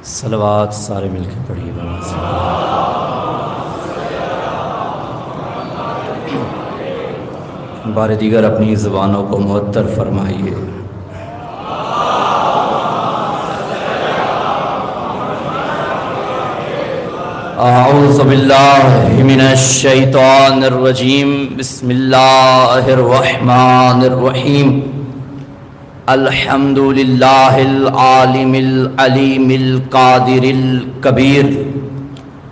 صلوات سارے مل کے پڑھیے نماز۔ بار دیگر اپنی زبانوں کو معطر فرمائیے۔ اعوذ باللہ من الشیطان الرجیم، بسم اللہ الرحمن الرحیم۔ الحمد للہ العالم العلیم القادر الکبیر،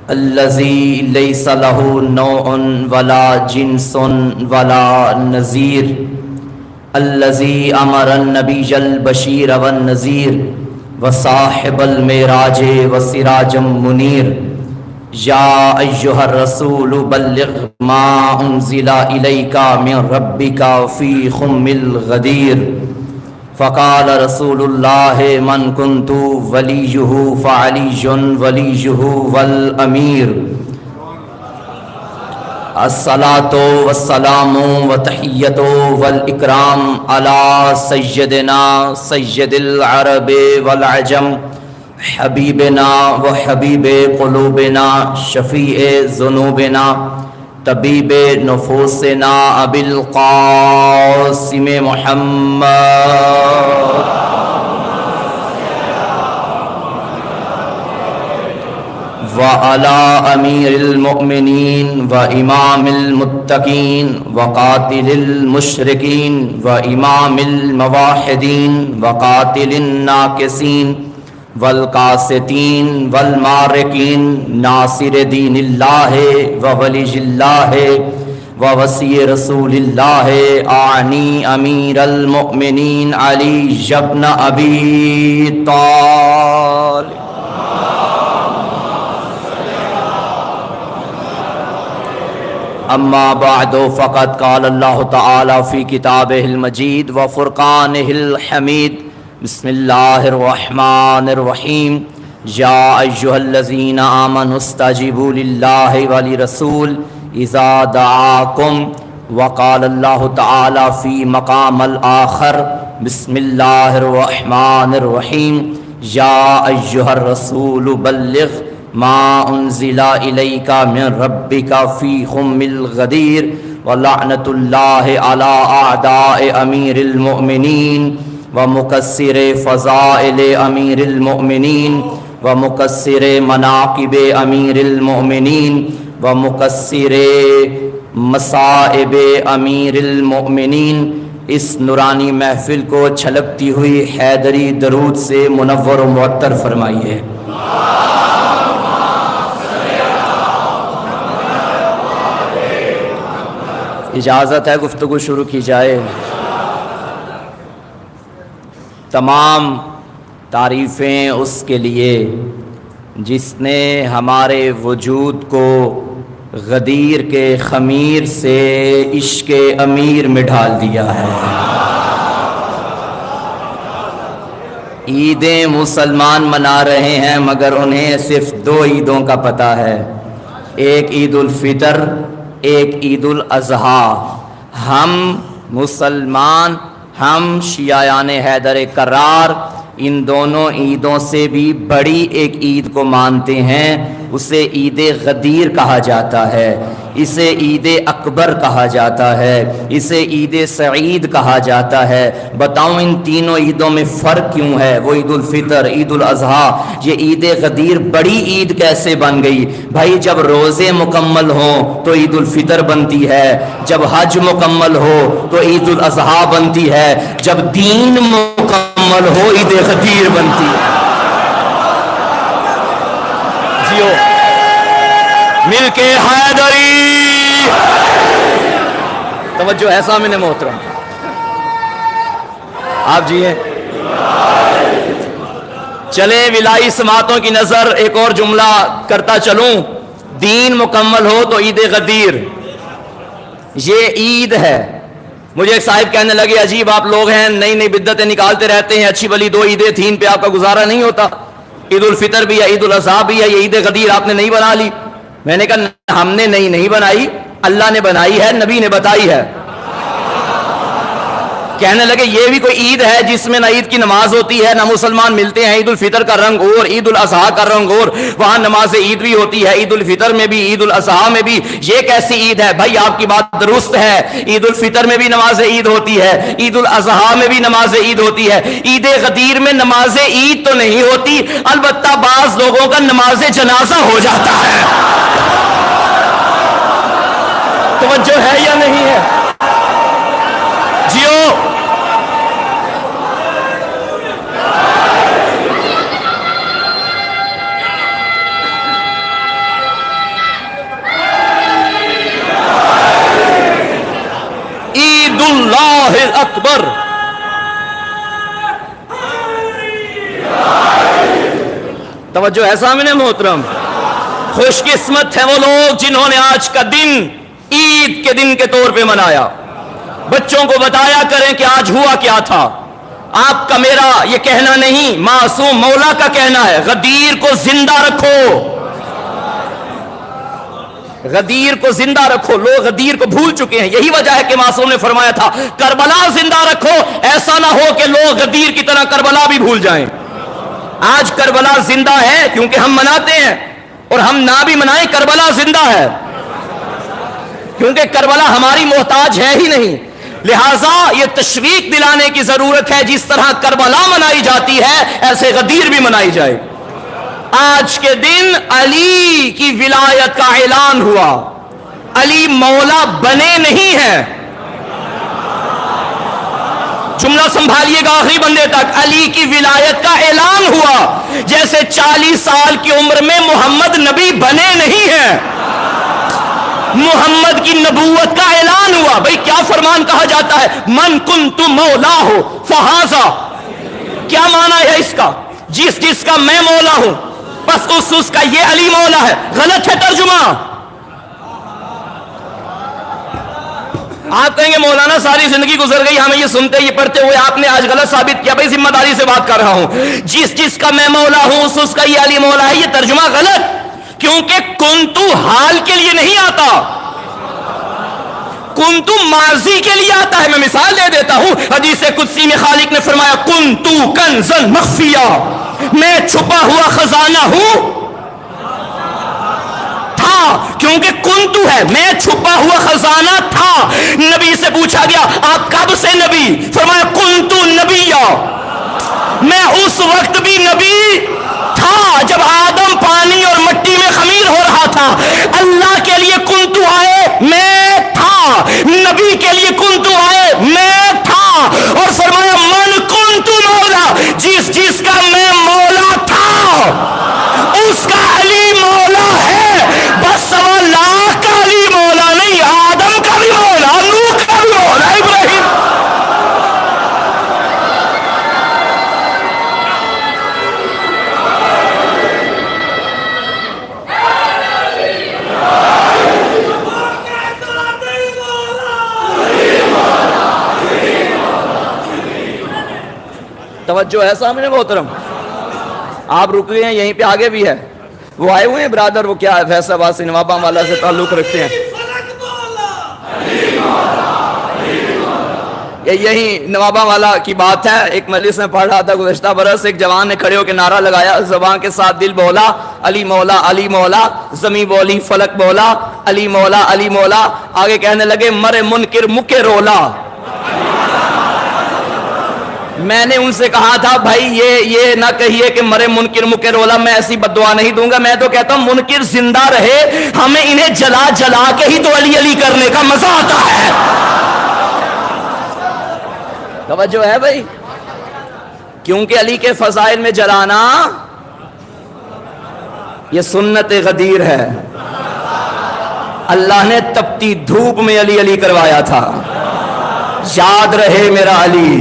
الذی لیس لہ نوع ولا جنس ولا نظیر، الذی امر النبی البشیر والنذیر وصاحب المعراج وسراجا منیر۔ یا ایہا الرسول بلغ ما انزل الیک من ربک فی خم الغدیر۔ فقال رسول اللہ من کنت ولیہ فعلی ولیہ والامیر۔ الصلاة والسلام وتحیۃ والاکرام علی سیدنا سید العرب والعجم، حبیبنا وحبیب قلوبنا شفیع ذنوبنا طبیب نفوسنا ابی القاسم محمد وعلی امیر المؤمنین وامام المتقین وقاتل المشرکین وامام الموحدین وقاتل الناکسین والقاسطین والمارقین، ناصر دین اللہ وولی اللہ ووصی رسول اللہ، اعنی امیر المؤمنین علی ابن ابی طالب۔ اما بعد فقد قال اللہ تعالی فی کتابہ المجید وفرقانہ الحمید۔ بسم اللہ الرحمن الرحیم۔ یا ایہا الذین آمنوا استجیبوا للہ ولرسول اذا دعاکم۔ وقال اللہ تعالی فی مقام الآخر۔ بسم اللہ الرحمن الرحیم۔ یا ایہا الرسول بلغ ما انزل الیک من ربک فی خم الغدیر، ولعنۃ اللہ علی اعداء امیر المؤمنین ومکسر فضائل امیر المؤمنین ومکسر مناقب امیر المؤمنین ومکسر مصائب امیر المؤمنین۔ اس نورانی محفل کو چھلکتی ہوئی حیدری درود سے منور و معطر فرمائیے۔ اجازت ہے گفتگو شروع کی جائے۔ تمام تعریفیں اس کے لیے جس نے ہمارے وجود کو غدیر کے خمیر سے عشق امیر میں ڈھال دیا ہے۔ عیدیں مسلمان منا رہے ہیں مگر انہیں صرف دو عیدوں کا پتہ ہے، ایک عید الفطر، ایک عید الاضحیٰ۔ ہم مسلمان، ہم شیعیان حیدر کرار ان دونوں عیدوں سے بھی بڑی ایک عید کو مانتے ہیں، اسے عید غدیر کہا جاتا ہے، اسے عید اکبر کہا جاتا ہے، اسے عید سعید کہا جاتا ہے۔ بتاؤں ان تینوں عیدوں میں فرق کیوں ہے؟ وہ عید الفطر، عید الاضحیٰ، یہ عید غدیر بڑی عید کیسے بن گئی؟ بھائی جب روزے مکمل ہوں تو عید الفطر بنتی ہے، جب حج مکمل ہو تو عید الاضحیٰ بنتی ہے، جب دین مکمل ہو عید غدیر بنتی ہے۔ جیو مل کے حیدری، توجہ ہے سامنے محترم، آپ جی ہیں چلیں ولائی سماعتوں کی نظر ایک اور جملہ کرتا چلوں۔ دین مکمل ہو تو عید غدیر، یہ عید ہے۔ مجھے ایک صاحب کہنے لگے عجیب آپ لوگ ہیں، نئی نئی بدعتیں نکالتے رہتے ہیں، اچھی بلی دو عیدیں تھیں، ان پہ آپ کا گزارا نہیں ہوتا، عید الفطر بھی ہے، عید الاضحیٰ بھی ہے، یہ عید غدیر آپ نے نہیں بنا لی۔ میں نے کہا ہم نے نہیں بنائی، اللہ نے بنائی ہے، نبی نے بتائی ہے۔ کہنے لگے یہ بھی کوئی عید ہے جس میں نہ عید کی نماز ہوتی ہے، نہ مسلمان ملتے ہیں، عید الفطر کا رنگ اور عید الاضحیٰ کا رنگ اور، وہاں نماز عید بھی ہوتی ہے، عید الفطر میں بھی عید الاضحیٰ میں بھی، یہ کیسی عید ہے؟ بھائی آپ کی بات درست ہے، عید الفطر میں بھی نماز عید ہوتی ہے، عید الاضحیٰ میں بھی نماز عید ہوتی ہے، عید غدیر میں نماز عید تو نہیں ہوتی، البتہ بعض لوگوں کا نماز جنازہ ہو جاتا ہے۔ توجہ ہے یا نہیں ہے؟ جیو عید اللہ اکبر۔ توجہ ہے سامنے محترم؟ خوش قسمت ہیں وہ لوگ جنہوں نے آج کا دن عید کے دن کے طور پہ منایا۔ بچوں کو بتایا کریں کہ آج ہوا کیا تھا۔ آپ کا میرا یہ کہنا نہیں، معصوم مولا کا کہنا ہے، غدیر کو زندہ رکھو، غدیر کو زندہ رکھو۔ لوگ غدیر کو بھول چکے ہیں، یہی وجہ ہے کہ معصوم نے فرمایا تھا کربلا زندہ رکھو، ایسا نہ ہو کہ لوگ غدیر کی طرح کربلا بھی بھول جائیں۔ آج کربلا زندہ ہے کیونکہ ہم مناتے ہیں، اور ہم نہ بھی منائیں کربلا زندہ ہے، کیونکہ کربلا ہماری محتاج ہے ہی نہیں۔ لہٰذا یہ تشویق دلانے کی ضرورت ہے، جس طرح کربلا منائی جاتی ہے ایسے غدیر بھی منائی جائے۔ آج کے دن علی کی ولایت کا اعلان ہوا۔ علی مولا بنے نہیں ہیں، جملہ سنبھالیے گا آخری بندے تک، علی کی ولایت کا اعلان ہوا، جیسے 40 سال کی عمر میں محمد نبی بنے نہیں ہیں، محمد کی نبوت کا اعلان ہوا۔ بھئی کیا فرمان کہا جاتا ہے؟ من کنت مولا ہو فہذا، کیا معنی ہے اس کا؟ جس جس کا میں مولا ہوں بس اس کا یہ علی مولا ہے۔ غلط ہے ترجمہ۔ آپ کہیں گے مولانا ساری زندگی گزر گئی ہمیں یہ سنتے یہ پڑھتے ہوئے، آپ نے آج غلط ثابت کیا۔ بھئی ذمہ داری سے بات کر رہا ہوں، جس جس کا میں مولا ہوں اس کا یہ علی مولا ہے، یہ ترجمہ غلط، کیونکہ کنتو حال کے لیے نہیں آتا، کنتو ماضی کے لیے آتا ہے۔ میں مثال دے دیتا ہوں، حدیث قدسی میں خالق نے فرمایا کنتو کنزن مخفیہ، میں چھپا ہوا خزانہ ہوں، کیونکہ کنتو ہے، میں چھپا ہوا خزانہ تھا۔ نبی سے پوچھا گیا آپ کب سے نبی؟ فرمایا کنتو نبیہ، میں اس وقت بھی نبی تھا جب آدم پانی اور مٹی میں خمیر ہو رہا تھا۔ اللہ کے لیے کنتو آئے میں تھا، نبی کے لیے کنتو آئے میں تھا، اور فرمایا من کنتو مولا، جس جس کا میں مولا تھا اس کا علی مولا ہے۔ بس 1.25 کا علی مولا نہیں، آدم کا بھی مولا، نوح کا بھی مولا، ابراہیم۔ توجہ ہے سامنے محترم؟ آپ رک گئے ہیں یہیں پہ، آگے بھی ہے، وہ آئے ہوئے ہیں برادر، وہ کیا ہے فیصل آباد سے نوابہ والا سے تعلق رکھتے ہیں، یہی نوابہ والا کی بات ہے۔ ایک مجلس میں پڑھ رہا تھا گزشتہ برس، ایک جوان نے کھڑے ہو کے نعرہ لگایا، زبان کے ساتھ دل بولا علی مولا علی مولا، زمین بولی فلک بولا علی مولا علی مولا، آگے کہنے لگے مرے منکر مکے رولا۔ میں نے ان سے کہا تھا بھائی یہ نہ کہیے کہ مرے منکر مکے رولا، میں ایسی بددعا نہیں دوں گا، میں تو کہتا ہوں منکر زندہ رہے، ہمیں انہیں جلا جلا کے ہی تو علی علی کرنے کا مزہ آتا ہے۔ توجہ ہے بھائی؟ کیونکہ علی کے فضائل میں جلانا یہ سنت غدیر ہے۔ اللہ نے تپتی دھوپ میں علی علی کروایا تھا، یاد رہے میرا علی۔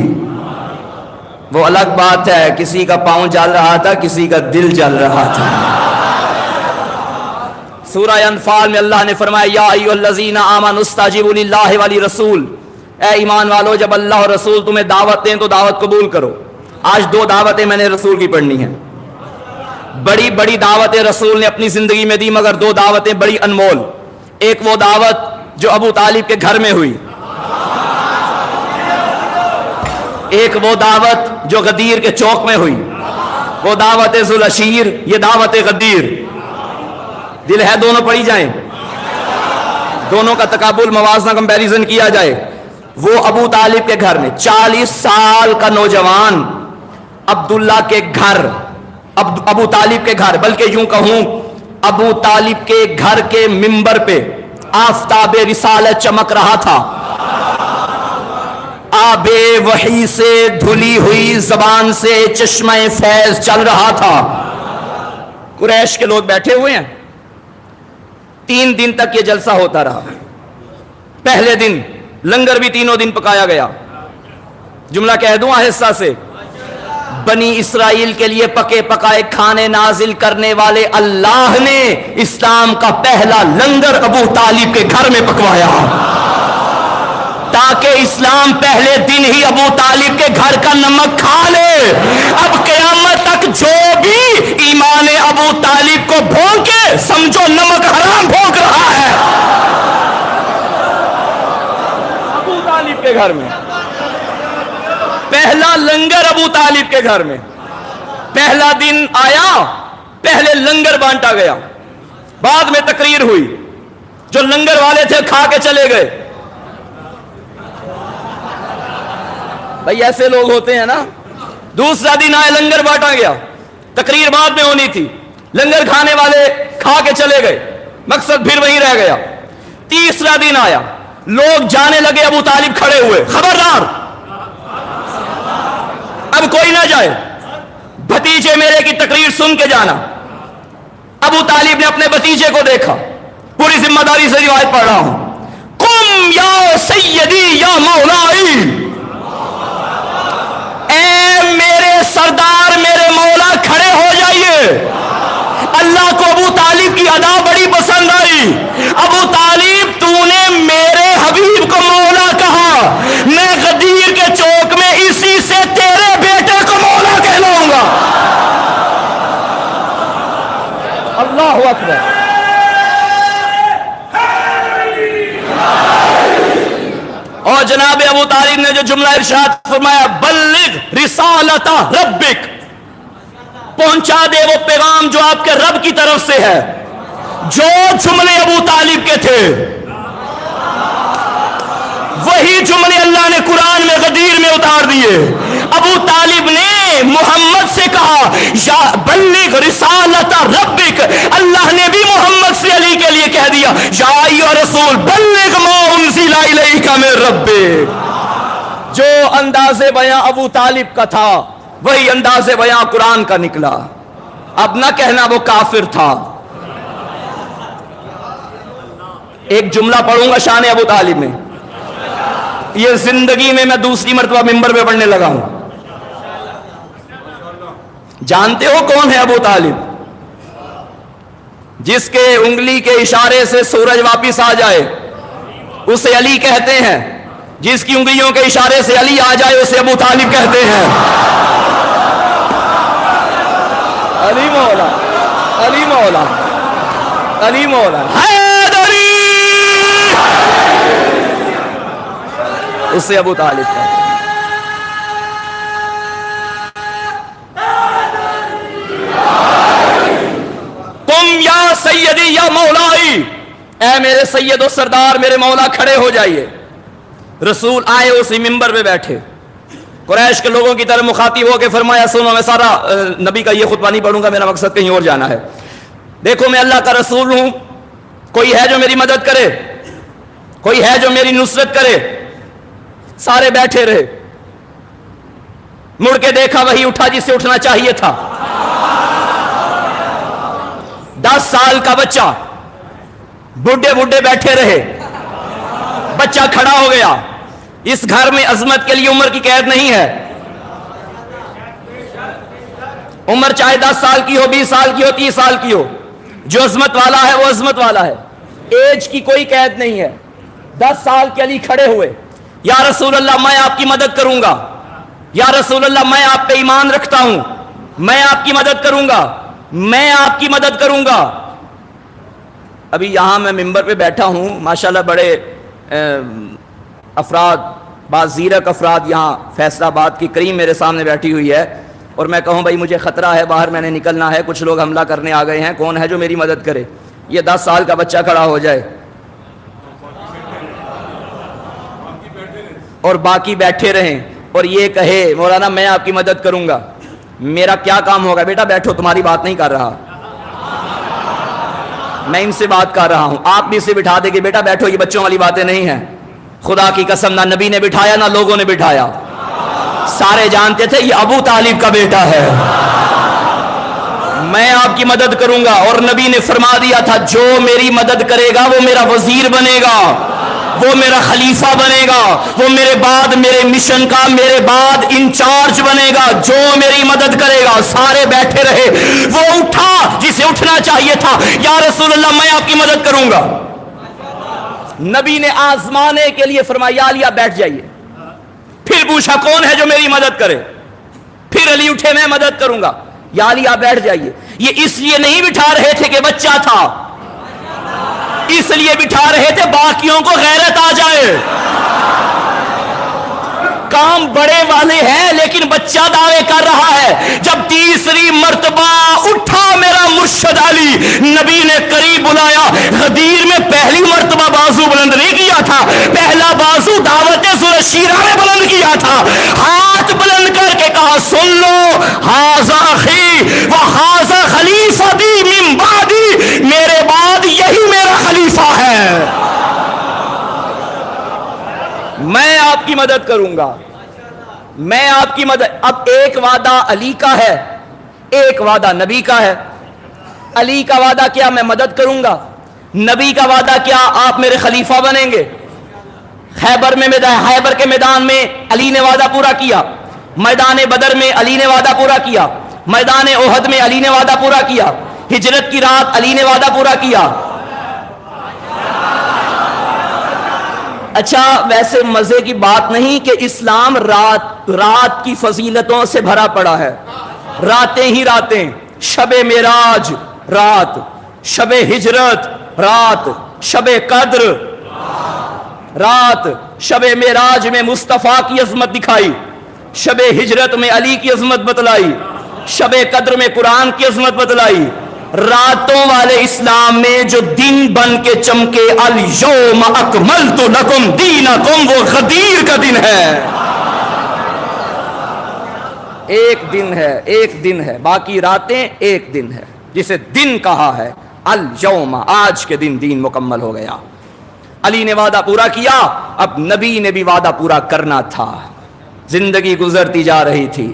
وہ الگ بات ہے، کسی کا پاؤں جل رہا تھا، کسی کا دل جل رہا تھا۔ سورہ انفال میں اللہ نے فرمایا یا ایھا الذین آمنوا استجیبوا للہ وللرسول، اے ایمان والو جب اللہ اور رسول تمہیں دعوت دیں تو دعوت قبول کرو۔ آج 2 دعوتیں میں نے رسول کی پڑھنی ہیں، بڑی بڑی دعوتیں رسول نے اپنی زندگی میں دی، مگر 2 دعوتیں بڑی انمول۔ ایک وہ دعوت جو ابو طالب کے گھر میں ہوئی، ایک وہ دعوت جو غدیر کے چوک میں ہوئی، وہ دعوت ذوالعشیر، یہ دعوت غدیر. دل ہے دونوں پڑھی جائیں، دونوں کا تقابل موازنہ کمپیریزن کیا جائے. وہ ابو طالب کے گھر میں 40 سال کا نوجوان عبداللہ کے گھر، ابو طالب کے گھر، بلکہ یوں کہوں ابو طالب کے گھر کے منبر پہ آفتاب رسالت چمک رہا تھا. آب وحی سے دھلی ہوئی زبان سے چشمہ فیض چل رہا تھا. قریش کے لوگ بیٹھے ہوئے ہیں. 3 دن تک یہ جلسہ ہوتا رہا. پہلے دن لنگر بھی 3 دن پکایا گیا. جملہ کہہ دوں آہستہ سے، بنی اسرائیل کے لیے پکے پکائے کھانے نازل کرنے والے اللہ نے اسلام کا پہلا لنگر ابو طالب کے گھر میں پکوایا، تاکہ اسلام پہلے دن ہی ابو طالب کے گھر کا نمک کھا لے. اب قیامت تک جو بھی ایمان ابو طالب کو بھونکے سمجھو نمک حرام بھونک رہا ہے. ابو طالب کے گھر میں پہلا لنگر، ابو طالب کے گھر میں پہلا دن آیا، پہلے لنگر بانٹا گیا. بعد میں تقریر ہوئی، جو لنگر والے تھے کھا کے چلے گئے. بھائی ایسے لوگ ہوتے ہیں نا. دوسرا دن آئے، لنگر بانٹا گیا، تقریر بعد میں ہونی تھی، لنگر کھانے والے کھا کے چلے گئے، مقصد پھر وہیں رہ گیا. تیسرا دن آیا، لوگ جانے لگے، ابو طالب کھڑے ہوئے، خبردار اب کوئی نہ جائے، بھتیجے میرے کی تقریر سن کے جانا. ابو طالب نے اپنے بھتیجے کو دیکھا، پوری ذمہ داری سے روایت پڑھ رہا ہوں. قم یا سیدی یا مولائی، اے میرے سردار، میرے مولا، کھڑے ہو جائیے. اللہ کو ابو طالب کی ادا بڑی پسند آئی. ابو طالب تو نے میرے حبیب کو مولا کہا، میں غدیر کے چوک میں اسی سے تیرے بیٹے کو مولا کہلاؤں گا. اللہ اکبر. اور جناب ابو طالب نے جو جملہ ارشاد فرمایا، بلغ رسالت ربک، پہنچا دے وہ پیغام جو آپ کے رب کی طرف سے ہے. جو جملے ابو طالب کے تھے وہی جملے اللہ نے قرآن میں غدیر میں اتار دیے. ابو طالب نے محمد سے کہا یا بلغ رسالت ربک، اللہ نے بھی محمد سے علی کے لیے کہہ دیا یا ایھا رسول بلغ ما انزل الیک من ربک. جو انداز بیاں ابو طالب کا تھا وہی انداز بیاں قرآن کا نکلا. اب نہ کہنا وہ کافر تھا. ایک جملہ پڑھوں گا شان ابو طالب میں، یہ زندگی میں دوسری مرتبہ ممبر پہ پڑھنے لگا ہوں. جانتے ہو کون ہے ابو طالب؟ جس کے انگلی کے اشارے سے سورج واپس آ جائے اسے علی کہتے ہیں، جس کی انگلیوں کے اشارے سے علی آ جائے اسے ابو طالب کہتے ہیں. علی مولا، علی مولا، علی مولا، حیدری، اسے ابو طالب کہتے ہیں. تم یا سیدی یا مولائی، اے میرے سید و سردار، میرے مولا، کھڑے ہو جائیے. رسول آئے، اسی منبر پہ بیٹھے، قریش کے لوگوں کی طرح مخاطب ہو کے فرمایا سنو، میں سارا نبی کا یہ خطبہ نہیں پڑھوں گا، میرا مقصد کہیں اور جانا ہے. دیکھو میں اللہ کا رسول ہوں، کوئی ہے جو میری مدد کرے، کوئی ہے جو میری نصرت کرے. سارے بیٹھے رہے. مڑ کے دیکھا وہی اٹھا جس سے اٹھنا چاہیے تھا. 10 سال کا بچہ، بڈھے بڈھے بیٹھے رہے، بچہ کھڑا ہو گیا. اس گھر میں عظمت کے لیے عمر کی قید نہیں ہے. عمر چاہے 10 سال کی ہو، 20 سال کی ہو، 30 سال کی ہو، جو عظمت والا ہے وہ عظمت والا ہے. ایج کی کوئی قید نہیں ہے. 10 سال کے علی کھڑے ہوئے، یا رسول اللہ میں آپ کی مدد کروں گا، یا رسول اللہ میں آپ پہ ایمان رکھتا ہوں، میں آپ کی مدد کروں گا، میں آپ کی مدد کروں گا. ابھی یہاں میں ممبر پہ بیٹھا ہوں، ماشاءاللہ بڑے افراد بعض زیرک افراد یہاں فیصل آباد کی کریم میرے سامنے بیٹھی ہوئی ہے، اور میں کہوں بھائی مجھے خطرہ ہے، باہر میں نے نکلنا ہے، کچھ لوگ حملہ کرنے آ گئے ہیں، کون ہے جو میری مدد کرے؟ یہ 10 سال کا بچہ کھڑا ہو جائے اور باقی بیٹھے رہیں اور یہ کہے مولانا میں آپ کی مدد کروں گا، میرا کیا کام ہوگا؟ بیٹا بیٹھو، تمہاری بات نہیں کر رہا، میں ان سے بات کر رہا ہوں۔ آپ بھی اسے بٹھا دے کہ بیٹا بیٹھو، یہ بچوں والی باتیں نہیں ہیں۔ خدا کی قسم نہ نبی نے بٹھایا نہ لوگوں نے بٹھایا، سارے جانتے تھے یہ ابو طالب کا بیٹا ہے، میں آپ کی مدد کروں گا۔ اور نبی نے فرما دیا تھا جو میری مدد کرے گا وہ میرا وزیر بنے گا، وہ میرا خلیفہ بنے گا، وہ میرے بعد میرے مشن کا میرے بعد انچارج بنے گا، جو میری مدد کرے گا۔ سارے بیٹھے رہے، وہ اٹھا جسے اٹھنا چاہیے تھا، یا رسول اللہ میں آپ کی مدد کروں گا۔ نبی نے آزمانے کے لیے فرمایا یا علی آپ بیٹھ جائیے، پھر پوچھا کون ہے جو میری مدد کرے؟ پھر علی اٹھے میں مدد کروں گا، یا علی آپ بیٹھ جائیے۔ یہ اس لیے نہیں بٹھا رہے تھے کہ بچہ تھا، اس لیے بٹھا رہے تھے باقیوں کو غیرت آ جائے۔ کام بڑے والے ہیں لیکن بچہ دعوے کر رہا ہے۔ جب تیسری مرتبہ اٹھا میرا مرشد علی، نبی نے قریب بلایا۔ غدیر میں پہلی مرتبہ بازو بلند نہیں کیا تھا، پہلا بازو دعوت ذو شیرہ میں بلند کیا تھا، ہاتھ بلند کر کے کہا سن لو ھذا اخی و ھذا خلیفتی من بعدی، میرے بعد یہی میرا خلیفہ ہے، میں آپ کی مدد کروں گا، میں آپ کی مدد۔ اب ایک وعدہ علی کا ہے، ایک وعدہ نبی کا ہے۔ علی کا وعدہ کیا؟ میں مدد کروں گا۔ نبی کا وعدہ کیا؟ آپ میرے خلیفہ بنیں گے۔ خیبر کے میدان میں علی نے وعدہ پورا کیا، میدان بدر میں علی نے وعدہ پورا کیا، میدان احد میں علی نے وعدہ پورا کیا، ہجرت کی رات علی نے وعدہ پورا کیا۔ اچھا ویسے مزے کی بات نہیں کہ اسلام رات کی فضیلتوں سے بھرا پڑا ہے، راتیں ہی راتیں، شب معراج رات، شب ہجرت رات، شب قدر رات، شب معراج میں مصطفیٰ کی عظمت دکھائی، شب ہجرت میں علی کی عظمت بتلائی، شب قدر میں قرآن کی عظمت بتلائی۔ راتوں والے اسلام میں جو دن بن کے چمکے الیوم اکملت لکم دینکم، وہ غدیر کا دن ہے، ایک دن ہے، ایک دن ہے، باقی راتیں ایک دن ہے، جسے دن کہا ہے الیوم، آج کے دن دین مکمل ہو گیا۔ علی نے وعدہ پورا کیا، اب نبی نے بھی وعدہ پورا کرنا تھا۔ زندگی گزرتی جا رہی تھی،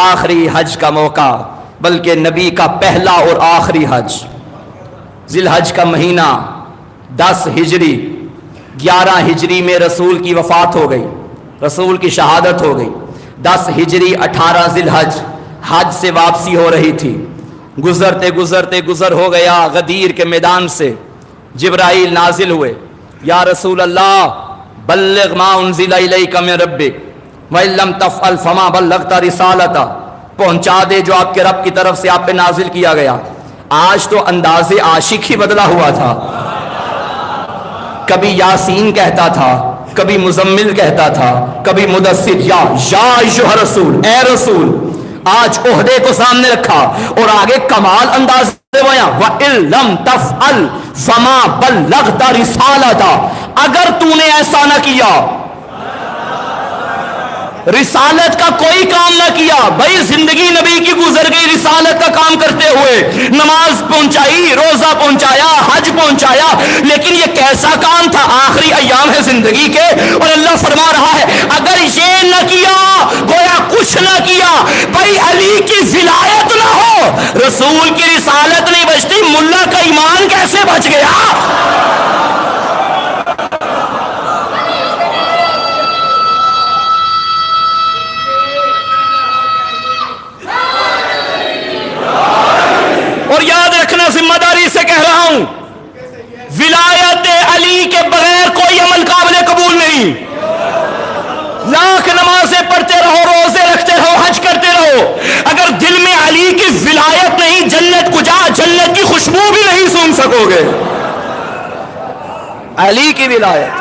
آخری حج کا موقع، بلکہ نبی کا پہلا اور آخری حج، ذی الحج کا مہینہ، 10 ہجری، 11 ہجری میں رسول کی وفات ہو گئی، رسول کی شہادت ہو گئی۔ 10 ہجری 18 ذی الحج، حج سے واپسی ہو رہی تھی، گزرتے گزرتے گزر ہو گیا۔ غدیر کے میدان سے جبرائیل نازل ہوئے، یا رسول اللہ بلغ ما انزل الیک من ربک وَإِن لَّمْ تَفْعَلْ فَمَا بَلَّغْتَ رِسَالَتَهُ، پہنچا دے جو آپ کے رب کی طرف سے آپ پہ نازل کیا گیا۔ آج تو انداز عاشق ہی بدلا ہوا تھا، کبھی یاسین کہتا تھا، کبھی مزمل کہتا تھا، کبھی مدثر، یا ایھا رسول، اے رسول۔ آج عہدے کو سامنے رکھا اور آگے کمال انداز بیاں، وَإِن لَّمْ تَفْعَلْ فَمَا بَلَّغْتَ رِسَالَتَهُ، اگر تو نے ایسا نہ کیا، رسالت کا کوئی کام نہ کیا، بھائی زندگی نبی کی گزر گئی رسالت کا کام کرتے ہوئے، نماز پہنچائی، روزہ پہنچایا، حج پہنچایا، لیکن یہ کیسا کام تھا؟ آخری ایام ہے زندگی کے، اور اللہ فرما رہا ہے اگر یہ نہ کیا، گویا کچھ نہ کیا، بھائی علی کی ولایت نہ ہو، رسول کی رسالت نہیں بچتی، ملا کا ایمان کیسے بچ گیا؟ اور یاد رکھنا، ذمہ داری سے کہہ رہا ہوں، ولایت علی کے بغیر کوئی عمل قابل قبول نہیں۔ لاکھ نمازیں پڑھتے رہو، روزے رکھتے رہو، حج کرتے رہو، اگر دل میں علی کی ولایت نہیں، جنت کو جا، جنت کی خوشبو بھی نہیں سون سکو گے۔ علی کی ولایت،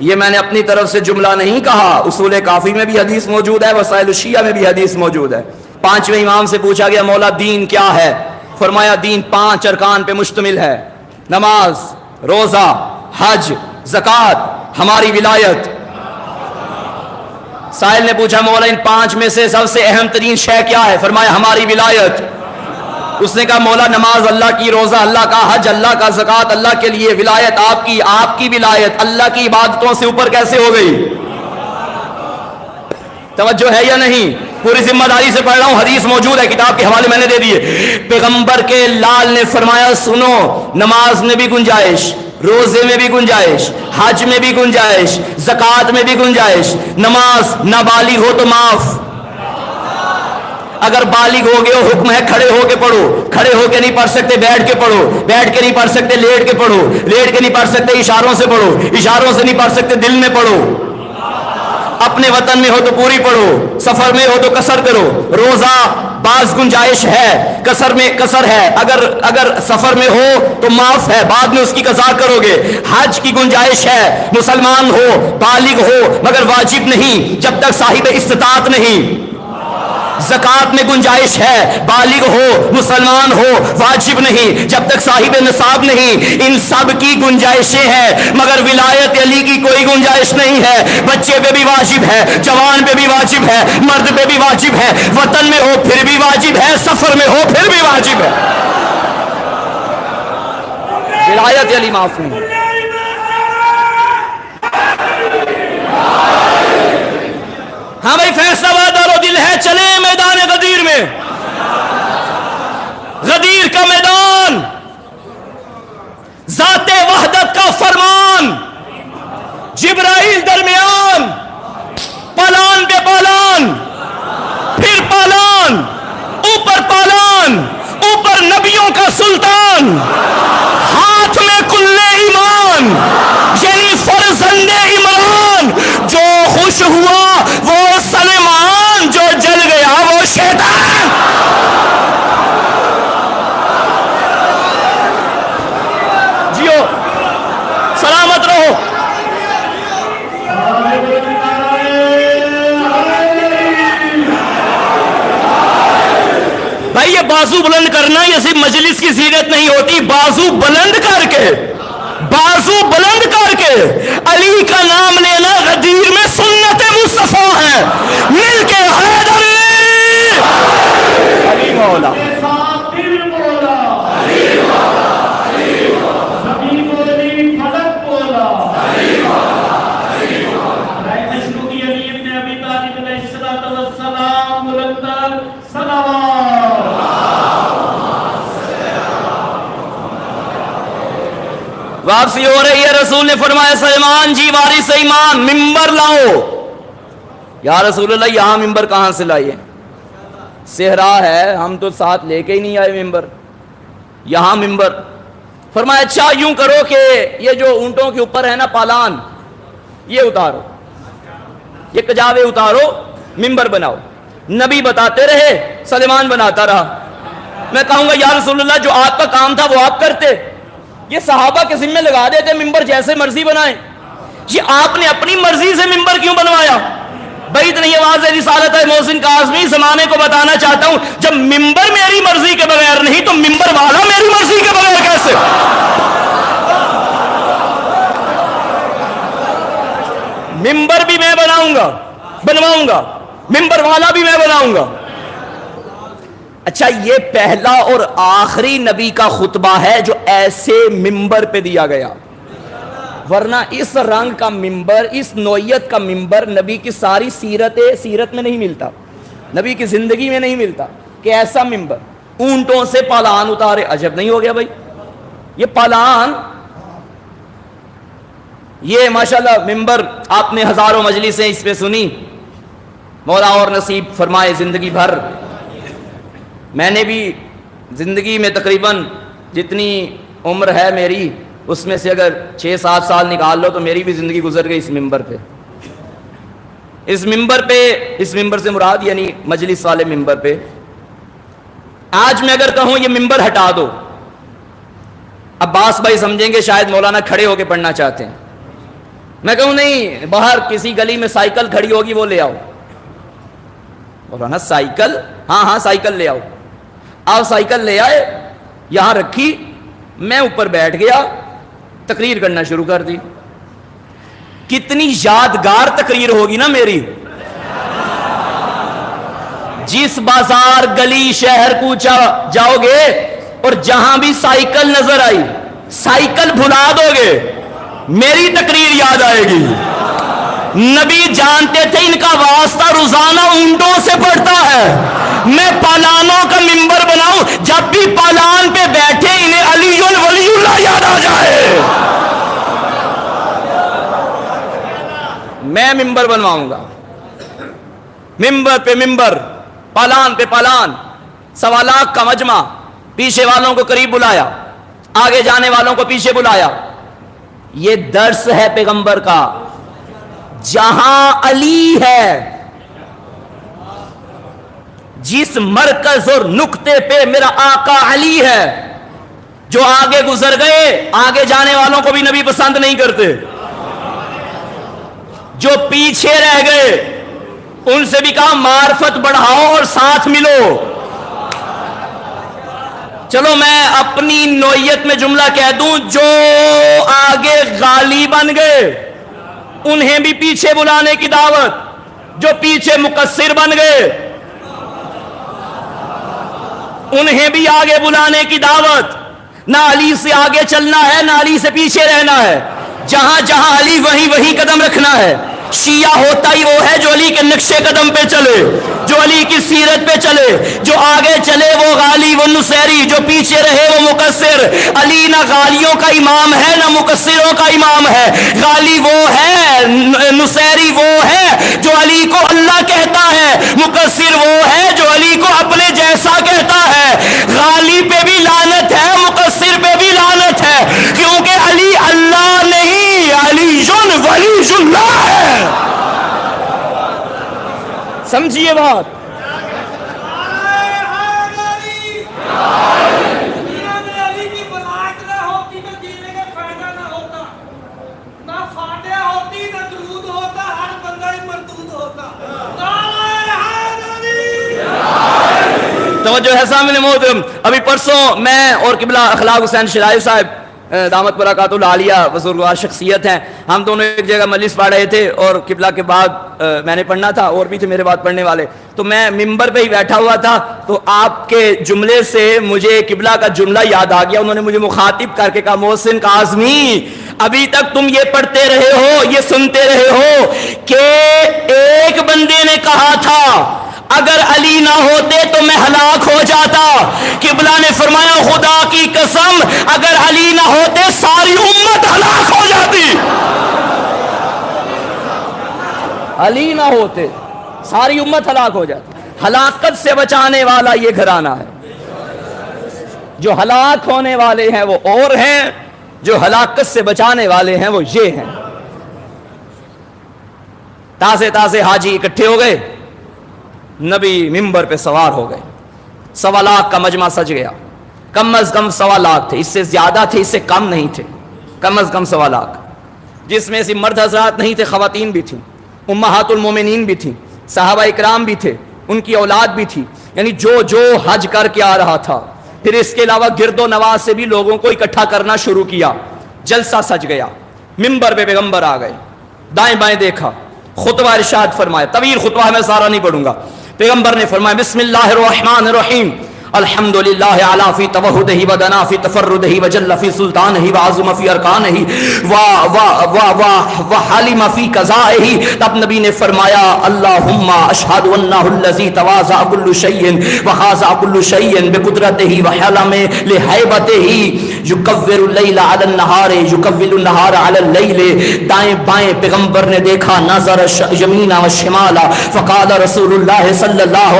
یہ میں نے اپنی طرف سے جملہ نہیں کہا، اصول کافی میں بھی حدیث موجود ہے، وسائل الشیعہ میں بھی حدیث موجود ہے۔ پانچویں امام سے پوچھا گیا مولا دین کیا ہے؟ فرمایا دین 5 ارکان پہ مشتمل ہے، نماز، روزہ، حج، زکوٰۃ، ہماری ولایت۔ سائل نے پوچھا مولا ان 5 میں سے سب سے اہم ترین شے کیا ہے؟ فرمایا ہماری ولایت۔ اس نے کہا مولا نماز اللہ کی، روزہ اللہ کا، حج اللہ کا، زکوٰۃ اللہ کے لیے، ولایت آپ کی ولایت اللہ کی عبادتوں سے اوپر کیسے ہو گئی؟ توجہ ہے یا نہیں؟ پوری ذمہ داری سے پڑھ رہا ہوں، حدیث موجود ہے، کتاب کے حوالے میں نے دے دیے۔ پیغمبر کے لال نے فرمایا سنو، نماز میں بھی گنجائش، روزے میں بھی گنجائش، حج میں بھی گنجائش، زکوٰۃ میں بھی گنجائش۔ نماز نابالغ ہو تو معاف، اگر بالغ ہو گئے ہو حکم ہے کھڑے ہو کے پڑھو، کھڑے ہو کے نہیں پڑھ سکتے بیٹھ کے پڑھو، بیٹھ کے نہیں پڑھ سکتے لیٹ کے پڑھو، لیٹ کے نہیں پڑھ سکتے اشاروں سے پڑھو، اشاروں سے نہیں پڑھ سکتے دل میں پڑھو۔ اپنے وطن میں ہو تو پوری پڑھو، سفر میں ہو تو قصر کرو۔ روزہ بعض گنجائش ہے، قصر میں قصر ہے، اگر سفر میں ہو تو معاف ہے، بعد میں اس کی قضا کرو گے۔ حج کی گنجائش ہے، مسلمان ہو بالغ ہو مگر واجب نہیں جب تک صاحب استطاعت نہیں۔ زکوٰۃ میں گنجائش ہے، بالغ ہو مسلمان ہو واجب نہیں جب تک صاحب نصاب نہیں۔ ان سب کی گنجائشیں ہیں مگر ولایت علی کی کوئی گنجائش نہیں ہے۔ بچے پہ بھی واجب ہے، جوان پہ بھی واجب ہے، مرد پہ بھی واجب ہے، وطن میں ہو پھر بھی واجب ہے، سفر میں ہو پھر بھی واجب ہے۔ ولایت علی معاف نہیں۔ ہاں بھائی فیصلہ باد دار و دل ہے، چلے میدان غدیر میں، غدیر کا میدان، ذات وحدت کا فرمان، جبرائیل درمیان، پالان پہ پالان، پھر پالان، اوپر پالان، اوپر نبیوں کا سلطان، ہاتھ میں کلے ایمان یعنی فرزند عمران، جو خوش ہوا وہ سلمان، جو جل گیا وہ شیطان۔ جیو سلامت رہو۔ بھائی یہ بازو بلند کرنا یہ صرف مجلس کی زینت نہیں ہوتی، بازو بلند کر کے علی کا نام لینا غدیر میں سنت مصطفیٰ ہے۔ مل کے حیدری علی مولا، واپسی ہو رہی ہے، رسول نے فرمایا سلمان جی وارث ایمان ممبر لاؤ۔ یا رسول اللہ یہاں ممبر کہاں سے لائیے؟ صحرا ہے، ہم تو ساتھ لے کے ہی نہیں آئے ممبر، یہاں ممبر۔ فرمایا اچھا یوں کرو کہ یہ جو اونٹوں کے اوپر ہے نا پالان، یہ اتارو، یہ کجاوے اتارو، ممبر بناؤ۔ نبی بتاتے رہے، سلمان بناتا رہا۔ میں کہوں گا یا رسول اللہ جو آپ کا کام تھا وہ آپ کرتے، یہ صحابہ کے ذمہ لگا دیتے ممبر جیسے مرضی بنائیں، یہ آپ نے اپنی مرضی سے ممبر کیوں بنوایا؟ بعید نہیں ہے، واضح رسالت ہے محسن کاظمی زمانے کو بتانا چاہتا ہوں، جب ممبر میری مرضی کے بغیر نہیں تو ممبر والا میری مرضی کے بغیر کیسے؟ ممبر بھی میں بنواؤں گا، ممبر والا بھی میں بناؤں گا۔ اچھا یہ پہلا اور آخری نبی کا خطبہ ہے جو ایسے ممبر پہ دیا گیا، ورنہ اس رنگ کا ممبر، اس نوعیت کا ممبر نبی کی ساری سیرت میں نہیں ملتا، نبی کی زندگی میں نہیں ملتا کہ ایسا ممبر اونٹوں سے پالان اتارے۔ عجب نہیں ہو گیا بھائی؟ یہ پالان، یہ ماشاءاللہ ممبر آپ نے ہزاروں مجلسیں اس پہ سنی، مولا اور نصیب فرمائے زندگی بھر۔ میں نے بھی زندگی میں تقریباً جتنی عمر ہے میری اس میں سے اگر 6-7 سال نکال لو تو میری بھی زندگی گزر گئی اس ممبر پہ. اس ممبر سے مراد یعنی مجلس والے ممبر پہ. آج میں اگر کہوں یہ ممبر ہٹا دو، عباس بھائی سمجھیں گے شاید مولانا کھڑے ہو کے پڑھنا چاہتے ہیں. میں کہوں نہیں، باہر کسی گلی میں سائیکل کھڑی ہوگی وہ لے آؤ. مولانا سائیکل؟ ہاں سائیکل لے آؤ. آپ سائیکل لے آئے، یہاں رکھی، میں اوپر بیٹھ گیا، تقریر کرنا شروع کر دی. کتنی یادگار تقریر ہوگی نا میری. جس بازار گلی شہر کو جاؤ گے اور جہاں بھی سائیکل نظر آئی سائیکل بھلا دو گے، میری تقریر یاد آئے گی. نبی جانتے تھے ان کا واسطہ روزانہ اونٹوں سے پڑتا ہے. میں پالانوں کا ممبر بناؤں، جب بھی پالان پہ بیٹھے انہیں علی ولی اللہ یاد آ جائے. میں ممبر بنواؤں گا، ممبر پہ ممبر، پالان پہ پالان، 1.25 لاکھ کا مجمع. پیچھے والوں کو قریب بلایا، آگے جانے والوں کو پیچھے بلایا. یہ درس ہے پیغمبر کا. جہاں علی ہے، جس مرکز اور نقطے پہ میرا آقا علی ہے، جو آگے گزر گئے آگے جانے والوں کو بھی نبی پسند نہیں کرتے. جو پیچھے رہ گئے ان سے بھی کہا معرفت بڑھاؤ اور ساتھ ملو. چلو میں اپنی نوعیت میں جملہ کہہ دوں، جو آگے غالی بن گئے انہیں بھی پیچھے بلانے کی دعوت، جو پیچھے مقصر بن گئے انہیں بھی آگے بلانے کی دعوت. نہ علی سے آگے چلنا ہے نہ علی سے پیچھے رہنا ہے. جہاں جہاں علی وہیں قدم رکھنا ہے. شیعہ ہوتا ہی وہ ہے جو علی کے نقشے قدم پہ چلے، جو علی کی سیرت پہ چلے. جو آگے چلے وہ غالی وہ نصیری، جو پیچھے رہے وہ مقصر. علی نہ غالیوں کا امام ہے نہ مقصروں کا امام ہے. غالی وہ ہے، نصیری وہ ہے جو علی کو اللہ کہتا ہے، مقصر وہ ہے جو علی کو اپنے جیسا کہتا ہے. غالی پہ بھی لعنت ہے، مقصر پہ بھی لعنت ہے، کیونکہ علی اللہ نہیں، علی ولی اللہ ہے. سمجھیے بات. علی کی بلاٹ نہ ہوتی تو جینے کا فائدہ نہ ہوتا، نہ فاتحہ ہوتی نہ درود ہوتا، ہر بندہ ہی مردود ہوتا. توجہ ہے سامنے محترم. ابھی پرسوں میں اور قبلہ اخلاق حسین شرائف صاحب دامت برکاتہ العالیہ بزرگوار شخصیت ہیں، ہم دونوں ایک جگہ مجلس پڑھ رہے تھے اور قبلہ کے بعد میں نے پڑھنا تھا، اور بھی تھے میرے بعد پڑھنے والے. تو میں ممبر پہ ہی بیٹھا ہوا تھا تو آپ کے جملے سے مجھے قبلہ کا جملہ یاد آ گیا. انہوں نے مجھے مخاطب کر کے کہا محسن کاظمی، ابھی تک تم یہ پڑھتے رہے ہو، یہ سنتے رہے ہو کہ ایک بندے نے کہا تھا اگر علی نہ ہوتے تو میں ہلاک ہو جاتا. قبلہ نے فرمایا خدا کی قسم اگر علی نہ ہوتے ساری امت ہلاک ہو جاتی. علی نہ ہوتے ساری امت ہلاک ہو جاتی. ہلاکت سے بچانے والا یہ گھرانہ ہے. جو ہلاک ہونے والے ہیں وہ اور ہیں، جو ہلاکت سے بچانے والے ہیں وہ یہ ہیں. تازے حاجی اکٹھے ہو گئے، نبی ممبر پہ سوار ہو گئے. 1.25 لاکھ کا مجمع سج گیا. کم از کم 1.25 لاکھ تھے، اس سے زیادہ تھے، اس سے کم نہیں تھے. کم از کم 1.25 لاکھ، جس میں سے مرد حضرات نہیں تھے، خواتین بھی تھیں، امہات المومنین بھی تھیں، صحابہ اکرام بھی تھے، ان کی اولاد بھی تھی. یعنی جو حج کر کے آ رہا تھا. پھر اس کے علاوہ گرد و نواز سے بھی لوگوں کو اکٹھا کرنا شروع کیا. جلسہ سج گیا. ممبر پہ پیغمبر آ گئے. دائیں بائیں دیکھا، خطبہ ارشاد فرمایا. طویل خطبہ ہے، میں سارا نہیں پڑھوں گا. پیغمبر نے فرمایا بسم اللہ الرحمن الرحیم الحمدللہ علی فی توحدہ ودنا فی تفردہ وجل فی سلطانہ وعظم فی ارکانہ وحلم فی قضائہ. تب نبی نے فرمایا اللہم اشہد انہ الذی تواضع کل شیء وخاضع کل شیء بقدرتہ وحلم لحیبتہ یکور اللیل علی النہار یکول النہار علی اللیل. دائیں بائیں پیغمبر نے دیکھا، نظر یمینا و شمالا، فقال رسول اللہ صلی اللہ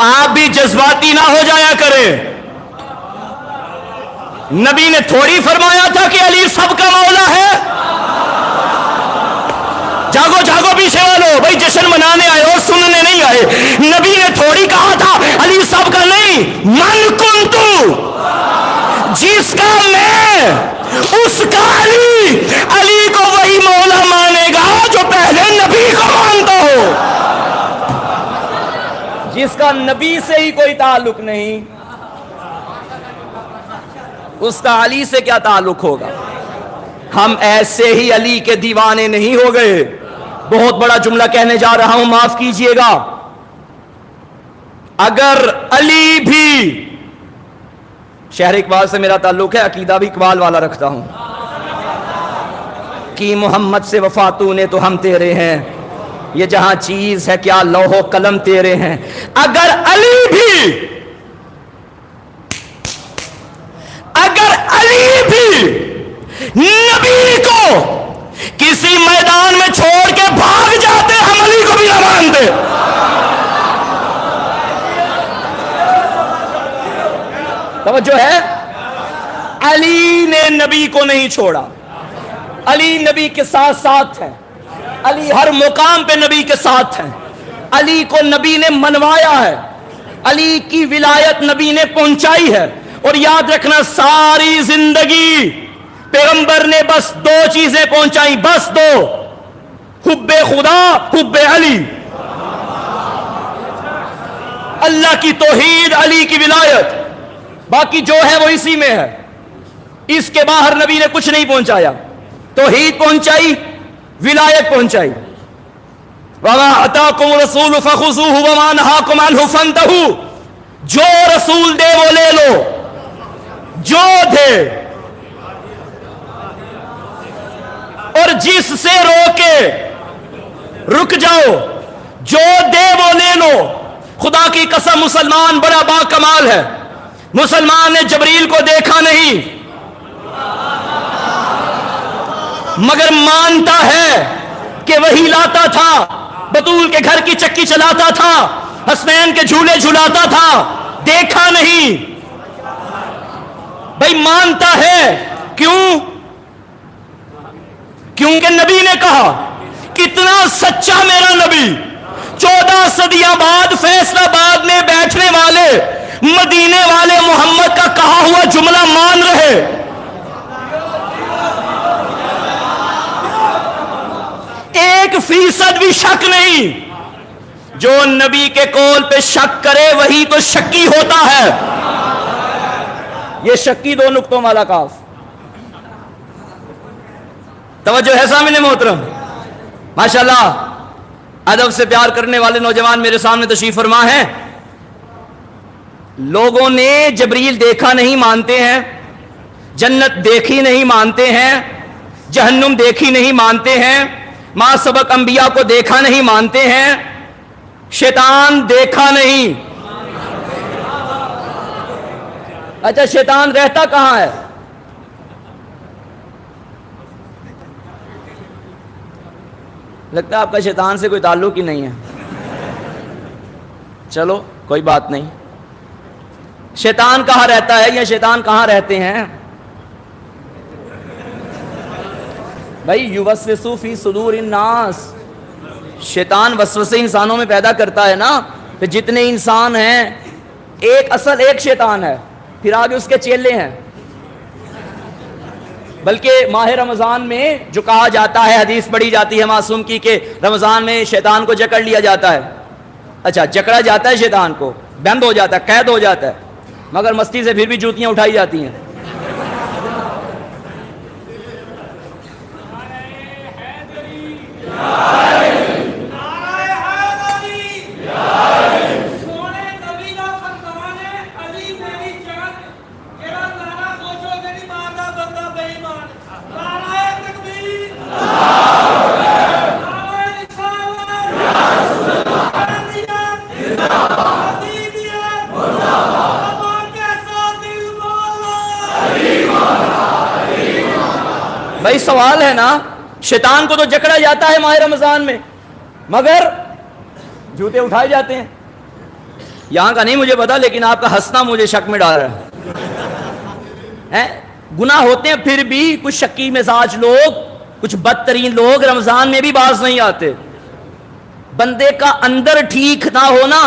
آپ بھی جذباتی نہ ہو جایا کریں. نبی نے تھوڑی فرمایا تھا کہ علی سب کا مولا ہے. جاگو جاگو پیچھے والو، بھائی جشن منانے آئے ہو، سننے نہیں آئے. نبی نے تھوڑی کہا تھا علی سب کا نہیں. من کنتو، جس کا میں اس کا علی. علی کو وہی مولا مانے گا جو پہلے نبی کو مانتا ہو. جس کا نبی سے ہی کوئی تعلق نہیں، اس کا علی سے کیا تعلق ہوگا؟ ہم ایسے ہی علی کے دیوانے نہیں ہو گئے. بہت بڑا جملہ کہنے جا رہا ہوں، معاف کیجئے گا. اگر علی بھی، شہر اقبال سے میرا تعلق ہے، عقیدہ بھی اقبال والا رکھتا ہوں. کی محمد سے وفا تو نے تو ہم تیرے ہیں، یہ جہاں چیز ہے کیا لوح و قلم تیرے ہیں. اگر علی بھی، اگر علی بھی نبی کو کسی میدان میں چھوڑ کے بھاگ جاتے، ہم علی کو بھی نہ مانتے. توجہ ہے؟ علی نے نبی کو نہیں چھوڑا. علی نبی کے ساتھ ساتھ ہے. علی ہر مقام پہ نبی کے ساتھ ہے. علی کو نبی نے منوایا ہے. علی کی ولایت نبی نے پہنچائی ہے. اور یاد رکھنا، ساری زندگی پیغمبر نے بس دو چیزیں پہنچائی، بس دو: حب خدا، حب علی. اللہ کی توحید، علی کی ولایت. باقی جو ہے وہ اسی میں ہے. اس کے باہر نبی نے کچھ نہیں پہنچایا. توحید پہنچائی، ولایت پہنچائی. وَمَا أَتَاكُمُ الرَّسُولُ فَخُذُوهُ وَمَا نَهَاكُمْ عَنْهُ فَانْتَهُوا. جو رسول دے وہ لے لو، جو دے. اور جس سے روکے رک جاؤ، جو دے وہ لے لو. خدا کی قسم مسلمان بڑا با کمال ہے. مسلمان نے جبریل کو دیکھا نہیں، مگر مانتا ہے کہ وہی لاتا تھا، بطول کے گھر کی چکی چلاتا تھا، حسنین کے جھولے جھلاتا تھا. دیکھا نہیں، بھائی مانتا ہے. کیوں؟ کیونکہ نبی نے کہا. کتنا سچا میرا نبی. 14 صدیاں بعد فیصل آباد میں بیٹھنے والے مدینے والے محمد کا کہا ہوا جملہ مان رہے. 1% بھی شک نہیں. جو نبی کے قول پہ شک کرے وہی تو شکی ہوتا ہے. یہ شکی 2 نقطوں والا کاف. توجہ ہے سامنے محترم؟ ماشاءاللہ ادب سے پیار کرنے والے نوجوان میرے سامنے تشریف فرما ہیں. لوگوں نے جبریل دیکھا نہیں مانتے ہیں، جنت دیکھی نہیں مانتے ہیں، جہنم دیکھی نہیں مانتے ہیں، ماں سبق انبیاء کو دیکھا نہیں مانتے ہیں، شیطان دیکھا نہیں. اچھا شیطان رہتا کہاں ہے؟ لگتا ہے آپ کا شیطان سے کوئی تعلق ہی نہیں ہے. چلو کوئی بات نہیں. شیطان کہاں رہتا ہے یا شیطان کہاں رہتے ہیں؟ بھائی یوسوس فی صدور الناس. شیطان وسوسے انسانوں میں پیدا کرتا ہے نا. کہ جتنے انسان ہیں ایک شیطان ہے، پھر آگے اس کے چیلے ہیں. بلکہ ماہ رمضان میں جو کہا جاتا ہے، حدیث پڑھی جاتی ہے معصوم کی کہ رمضان میں شیطان کو جکڑ لیا جاتا ہے. اچھا جکڑا جاتا ہے شیطان کو، بند ہو جاتا ہے، قید ہو جاتا ہے، مگر مستی سے پھر بھی جوتیاں اٹھائی جاتی ہیں. بھائی سوال ہے نا، شیطان کو تو جکڑا جاتا ہے ماہ رمضان میں، مگر جوتے اٹھائے جاتے ہیں. یہاں کا نہیں مجھے پتا، لیکن آپ کا ہنسنا مجھے شک میں ڈال رہا ہے۔ گناہ ہوتے ہیں پھر بھی کچھ شکی مزاج لوگ، کچھ بدترین لوگ رمضان میں بھی باز نہیں آتے۔ بندے کا اندر ٹھیک نہ ہونا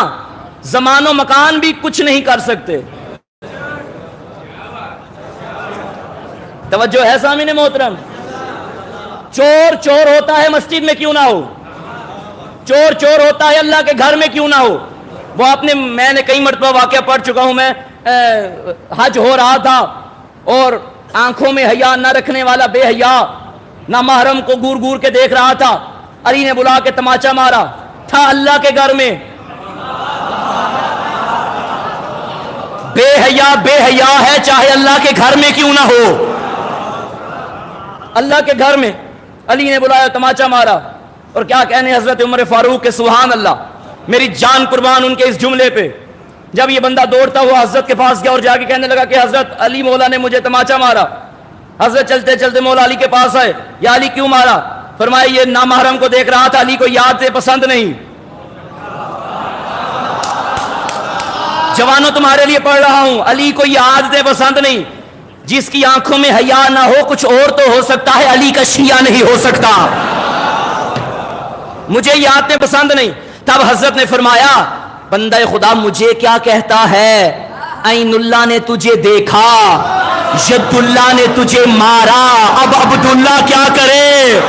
زمان و مکان بھی کچھ نہیں کر سکتے۔ توجہ ہے سامعین محترم؟ چور چور ہوتا ہے مسجد میں کیوں نہ ہو، چور چور ہوتا ہے اللہ کے گھر میں کیوں نہ ہو۔ وہ میں نے کئی مرتبہ واقعہ پڑھ چکا ہوں، میں حج ہو رہا تھا اور آنکھوں میں حیا نہ رکھنے والا بے حیا نہ محرم کو گور گور کے دیکھ رہا تھا، علی نے بلا کے تماچا مارا، تھا اللہ کے گھر میں، بے حیا ہے چاہے اللہ کے گھر میں کیوں نہ ہو، اللہ کے گھر میں علی نے بلایا تماچا مارا۔ اور کیا کہنے حضرت عمر فاروق کے، سبحان اللہ، میری جان قربان ان کے اس جملے پہ۔ جب یہ بندہ دوڑتا ہوا حضرت کے پاس گیا اور جا کے کہنے لگا کہ حضرت علی مولا نے مجھے تماچا مارا، حضرت چلتے چلتے مولا علی کے پاس آئے، یا علی کیوں مارا؟ فرمایا یہ نامحرم کو دیکھ رہا تھا، علی کو یاد سے پسند نہیں۔ جوانوں تمہارے لیے پڑھ رہا ہوں، علی کو یاد سے پسند نہیں۔ جس کی آنکھوں میں حیا نہ ہو، کچھ اور تو ہو سکتا ہے، علی کا شیعہ نہیں ہو سکتا۔ مجھے یہ آتے پسند نہیں۔ تب حضرت نے فرمایا بندہ خدا مجھے کیا کہتا ہے، عین اللہ نے تجھے دیکھا، ید اللہ نے تجھے مارا، اب عبداللہ کیا کرے؟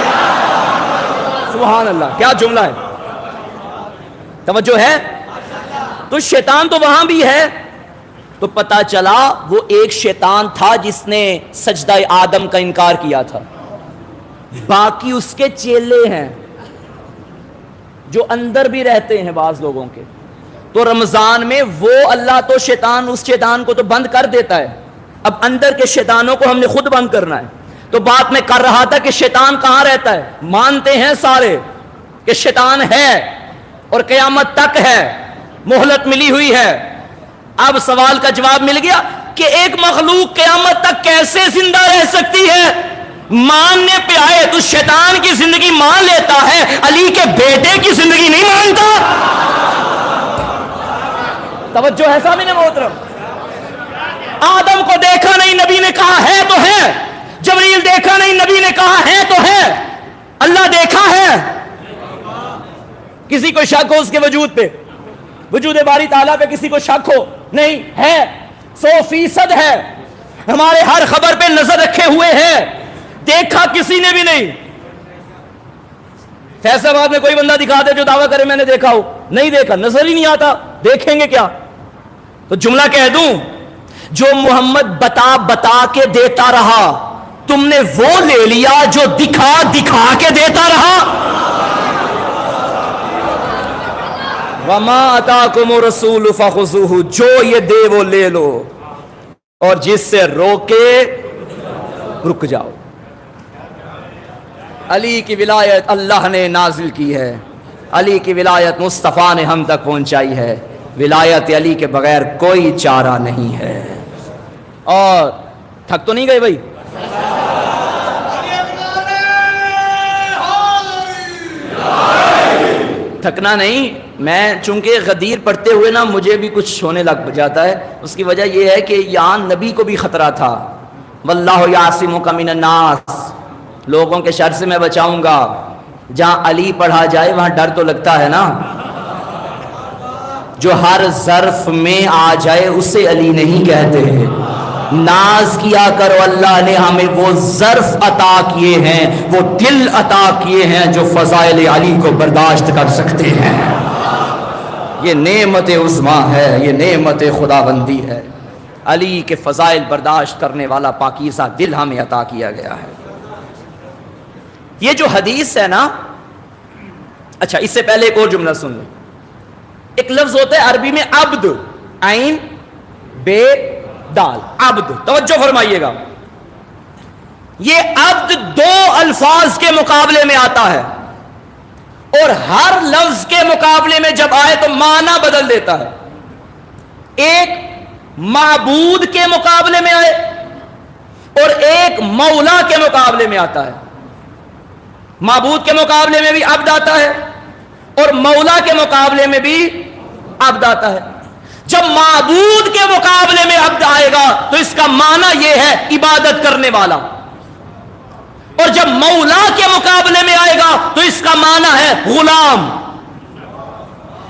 سبحان اللہ، کیا جملہ ہے، توجہ ہے؟ تو شیطان تو وہاں بھی ہے۔ تو پتا چلا وہ ایک شیطان تھا جس نے سجدہ آدم کا انکار کیا تھا، باقی اس کے چیلے ہیں جو اندر بھی رہتے ہیں بعض لوگوں کے۔ تو رمضان میں وہ اللہ تو شیطان، اس شیطان کو تو بند کر دیتا ہے، اب اندر کے شیطانوں کو ہم نے خود بند کرنا ہے۔ تو بات میں کر رہا تھا کہ شیطان کہاں رہتا ہے، مانتے ہیں سارے کہ شیطان ہے اور قیامت تک ہے، مہلت ملی ہوئی ہے۔ اب سوال کا جواب مل گیا کہ ایک مخلوق قیامت تک کیسے زندہ رہ سکتی ہے؟ ماننے پہ آئے تو شیطان کی زندگی مان لیتا ہے، علی کے بیٹے کی زندگی نہیں مانتا۔ توجہ ہے سامعین محترم؟ آدم کو دیکھا نہیں، نبی نے کہا ہے تو ہے، جبریل دیکھا نہیں، نبی نے کہا ہے تو ہے، اللہ دیکھا ہے؟ کسی کو شک ہو اس کے وجود پہ، وجود باری تعالیٰ پہ کسی کو شک ہو؟ نہیں ہے، 100% ہے، ہمارے ہر خبر پہ نظر رکھے ہوئے ہیں، دیکھا کسی نے بھی نہیں۔ فیصلہ آباد میں کوئی بندہ دکھا دے جو دعویٰ کرے میں نے دیکھا ہو، نہیں دیکھا، نظر ہی نہیں آتا، دیکھیں گے کیا؟ تو جملہ کہہ دوں، جو محمد بتا بتا کے دیتا رہا، تم نے وہ لے لیا جو دکھا دکھا کے دیتا رہا۔ وَمَا أَتَاكُمُ الرَّسُولُ فَخُذُوهُ، جو یہ دے وہ لے لو، اور جس سے روکے رک جاؤ۔ علی کی ولایت اللہ نے نازل کی ہے، علی کی ولایت مصطفیٰ نے ہم تک پہنچائی ہے، ولایت علی کے بغیر کوئی چارہ نہیں ہے۔ اور تھک تو نہیں گئے بھائی؟ تھکنا نہیں، میں چونکہ غدیر پڑھتے ہوئے نا مجھے بھی کچھ ہونے لگ جاتا ہے، اس کی وجہ یہ ہے کہ یہاں نبی کو بھی خطرہ تھا، واللہ یعصمک من الناس، لوگوں کے شر سے میں بچاؤں گا۔ جہاں علی پڑھا جائے وہاں ڈر تو لگتا ہے نا، جو ہر ظرف میں آ جائے اسے علی نہیں کہتے ہیں۔ ناز کیا کرو، اللہ نے ہمیں وہ ظرف عطا کیے ہیں، وہ دل عطا کیے ہیں جو فضائل علی کو برداشت کر سکتے ہیں۔ یہ نعمت عظمیٰ ہے، یہ نعمت خداوندی ہے، علی کے فضائل برداشت کرنے والا پاکیزہ دل ہمیں عطا کیا گیا ہے۔ یہ جو حدیث ہے نا، اچھا اس سے پہلے ایک اور جملہ سن لو۔ ایک لفظ ہوتا ہے عربی میں عبد، عین بے دال، عبد، توجہ فرمائیے گا، یہ عبد دو الفاظ کے مقابلے میں آتا ہے، اور ہر لفظ کے مقابلے میں جب آئے تو معنی بدل دیتا ہے۔ ایک معبود کے مقابلے میں آئے اور ایک مولا کے مقابلے میں آتا ہے۔ معبود کے مقابلے میں بھی عبد آتا ہے اور مولا کے مقابلے میں بھی عبد آتا ہے۔ جب معبود کے مقابلے میں عبد آئے گا تو اس کا معنی یہ ہے عبادت کرنے والا، اور جب مولا کے مقابلے میں آئے گا تو اس کا معنی ہے غلام۔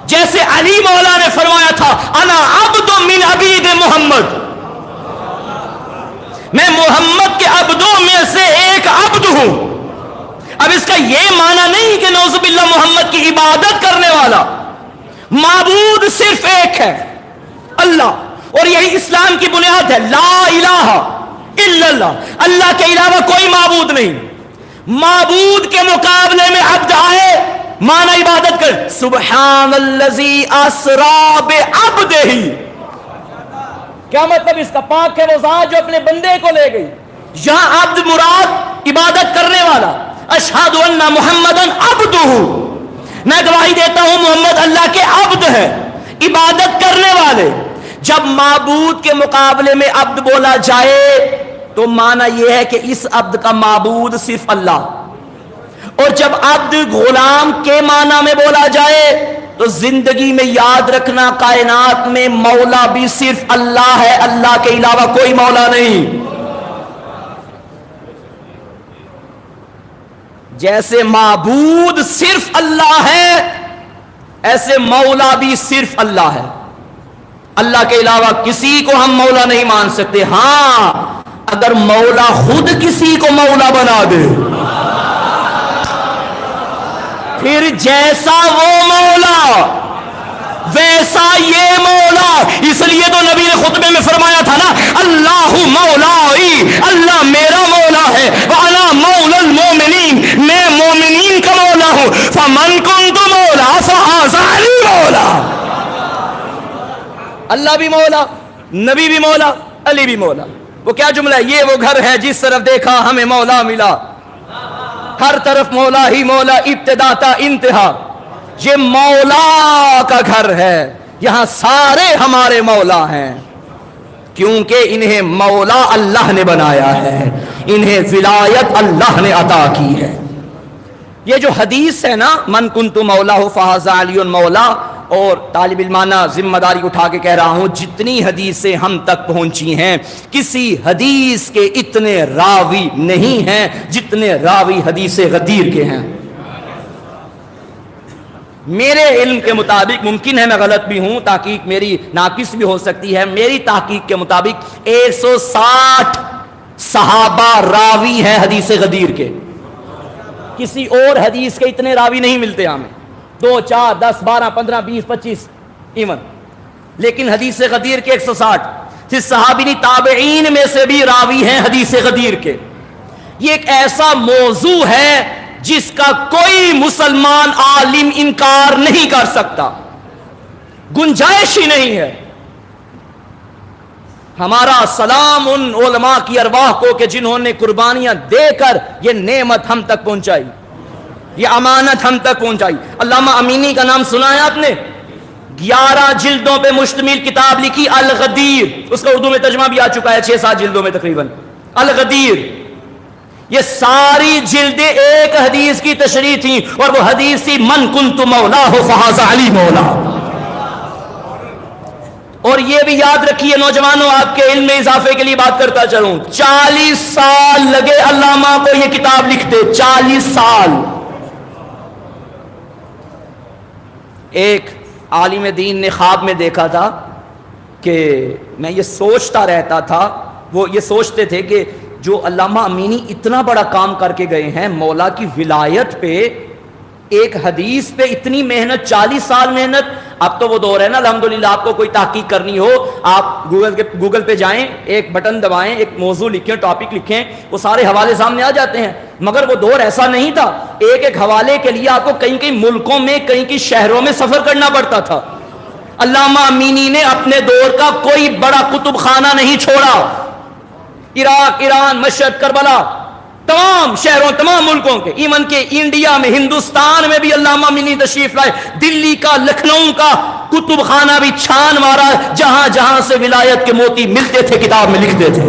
جیسے علی مولا نے فرمایا تھا انا عبد من عبید محمد، میں محمد کے عبدوں میں سے ایک عبد ہوں۔ اب اس کا یہ معنی نہیں کہ نعوذ باللہ محمد کی عبادت کرنے والا، معبود صرف ایک ہے اللہ، اور یہی اسلام کی بنیاد ہے، لا الہ الا اللہ، اللہ کے علاوہ کوئی معبود نہیں۔ معبود کے مقابلے میں عبد آئے، معنی عبادت کر، سبحان الذی اسری بعبدہ، کیا مطلب اس کا؟ پاک ہے وہ ذات جو اپنے بندے کو لے گئی۔ یہاں عبد مراد عبادت کرنے والا، اشہد ان محمدا عبدہ، میں گواہی دیتا ہوں محمد اللہ کے عبد ہے، عبادت کرنے والے۔ جب معبود کے مقابلے میں عبد بولا جائے تو معنی یہ ہے کہ اس عبد کا معبود صرف اللہ، اور جب عبد غلام کے معنی میں بولا جائے تو زندگی میں یاد رکھنا کائنات میں مولا بھی صرف اللہ ہے، اللہ کے علاوہ کوئی مولا نہیں۔ جیسے معبود صرف اللہ ہے ایسے مولا بھی صرف اللہ ہے، اللہ کے علاوہ کسی کو ہم مولا نہیں مان سکتے۔ ہاں اگر مولا خود کسی کو مولا بنا دے پھر جیسا وہ مولا ویسا یہ مولا۔ اس لیے تو نبی نے خطبے میں فرمایا تھا نا، اللہ مولائی، اللہ میرا مولا ہے، وَأَنَا مَوْلَى الْمُؤْمِنِينَ، میں مومنین کا مولا ہوں، فَمَنْ كُنْتُ مَوْلَا فَهَذَا عَلِي مولا۔ اللہ بھی مولا، نبی بھی مولا، علی بھی مولا۔ وہ کیا جملہ ہے؟ یہ وہ گھر ہے جس طرف دیکھا ہمیں مولا ملا، ہر طرف مولا ہی مولا، ابتدا تا انتہا، یہ مولا کا گھر ہے، یہاں سارے ہمارے مولا ہیں، کیونکہ انہیں مولا اللہ نے بنایا ہے، انہیں ولایت اللہ نے عطا کی ہے۔ یہ جو حدیث ہے نا، من کنت مولا فہذا علی مولا، اور طالب علمانہ ذمہ داری اٹھا کے کہہ رہا ہوں جتنی حدیثیں ہم تک پہنچی ہیں کسی حدیث کے اتنے راوی نہیں ہیں جتنے راوی حدیث غدیر کے ہیں۔ میرے علم کے مطابق، ممکن ہے میں غلط بھی ہوں، تحقیق میری ناقص بھی ہو سکتی ہے، میری تحقیق کے مطابق 160 صحابہ راوی ہیں حدیث غدیر کے، کسی اور حدیث کے اتنے راوی نہیں ملتے ہمیں، 2 4 10 12 15 20 25 ایون، لیکن حدیث غدیر کے 160۔ پھر صحابی تابعین میں سے بھی راوی ہیں حدیث غدیر کے۔ یہ ایک ایسا موضوع ہے جس کا کوئی مسلمان عالم انکار نہیں کر سکتا، گنجائش ہی نہیں ہے۔ ہمارا سلام ان علماء کی ارواح کو کہ جنہوں نے قربانیاں دے کر یہ نعمت ہم تک پہنچائی، یہ امانت ہم تک پہنچائی۔ علامہ امینی کا نام سنا ہے آپ نے؟ 11 جلدوں پہ مشتمل کتاب لکھی الغدیر، اس کا اردو میں ترجمہ بھی آ چکا ہے 6-7 جلدوں میں تقریباً، الغدیر۔ یہ ساری جلدیں ایک حدیث کی تشریح تھیں، اور وہ حدیث تھی من کنت مولاہ فہذا علی مولا۔ اور یہ بھی یاد رکھیے نوجوانوں، آپ کے علم میں اضافے کے لیے بات کرتا چلوں، 40 سال لگے علامہ کو یہ کتاب لکھتے، 40 سال۔ ایک عالم دین نے خواب میں دیکھا تھا کہ میں یہ سوچتا رہتا تھا، وہ یہ سوچتے تھے کہ جو علامہ امینی اتنا بڑا کام کر کے گئے ہیں مولا کی ولایت پہ، ایک حدیث پہ اتنی محنت، 40 سال محنت۔ اب تو وہ دور ہے نا الحمدللہ، آپ کو کوئی تحقیق کرنی ہو آپ گوگل پہ جائیں، ایک بٹن دبائیں، ایک موضوع لکھیں، ٹاپک لکھیں، وہ سارے حوالے سامنے آ جاتے ہیں۔ مگر وہ دور ایسا نہیں تھا، ایک ایک حوالے کے لیے آپ کو کئی ملکوں میں، کئی شہروں میں سفر کرنا پڑتا تھا۔ علامہ امینی نے اپنے دور کا کوئی بڑا کتب خانہ نہیں چھوڑا، عراق، ایران، مشہد، کربلا، تمام شہروں، تمام ملکوں کے، ایون کہ انڈیا میں، ہندوستان میں بھی علامہ امینی تشریف لائے، دلی کا، لکھنؤ کا کتب خانہ بھی چھان مارا، جہاں جہاں سے ولایت کے موتی ملتے تھے کتاب میں لکھتے تھے،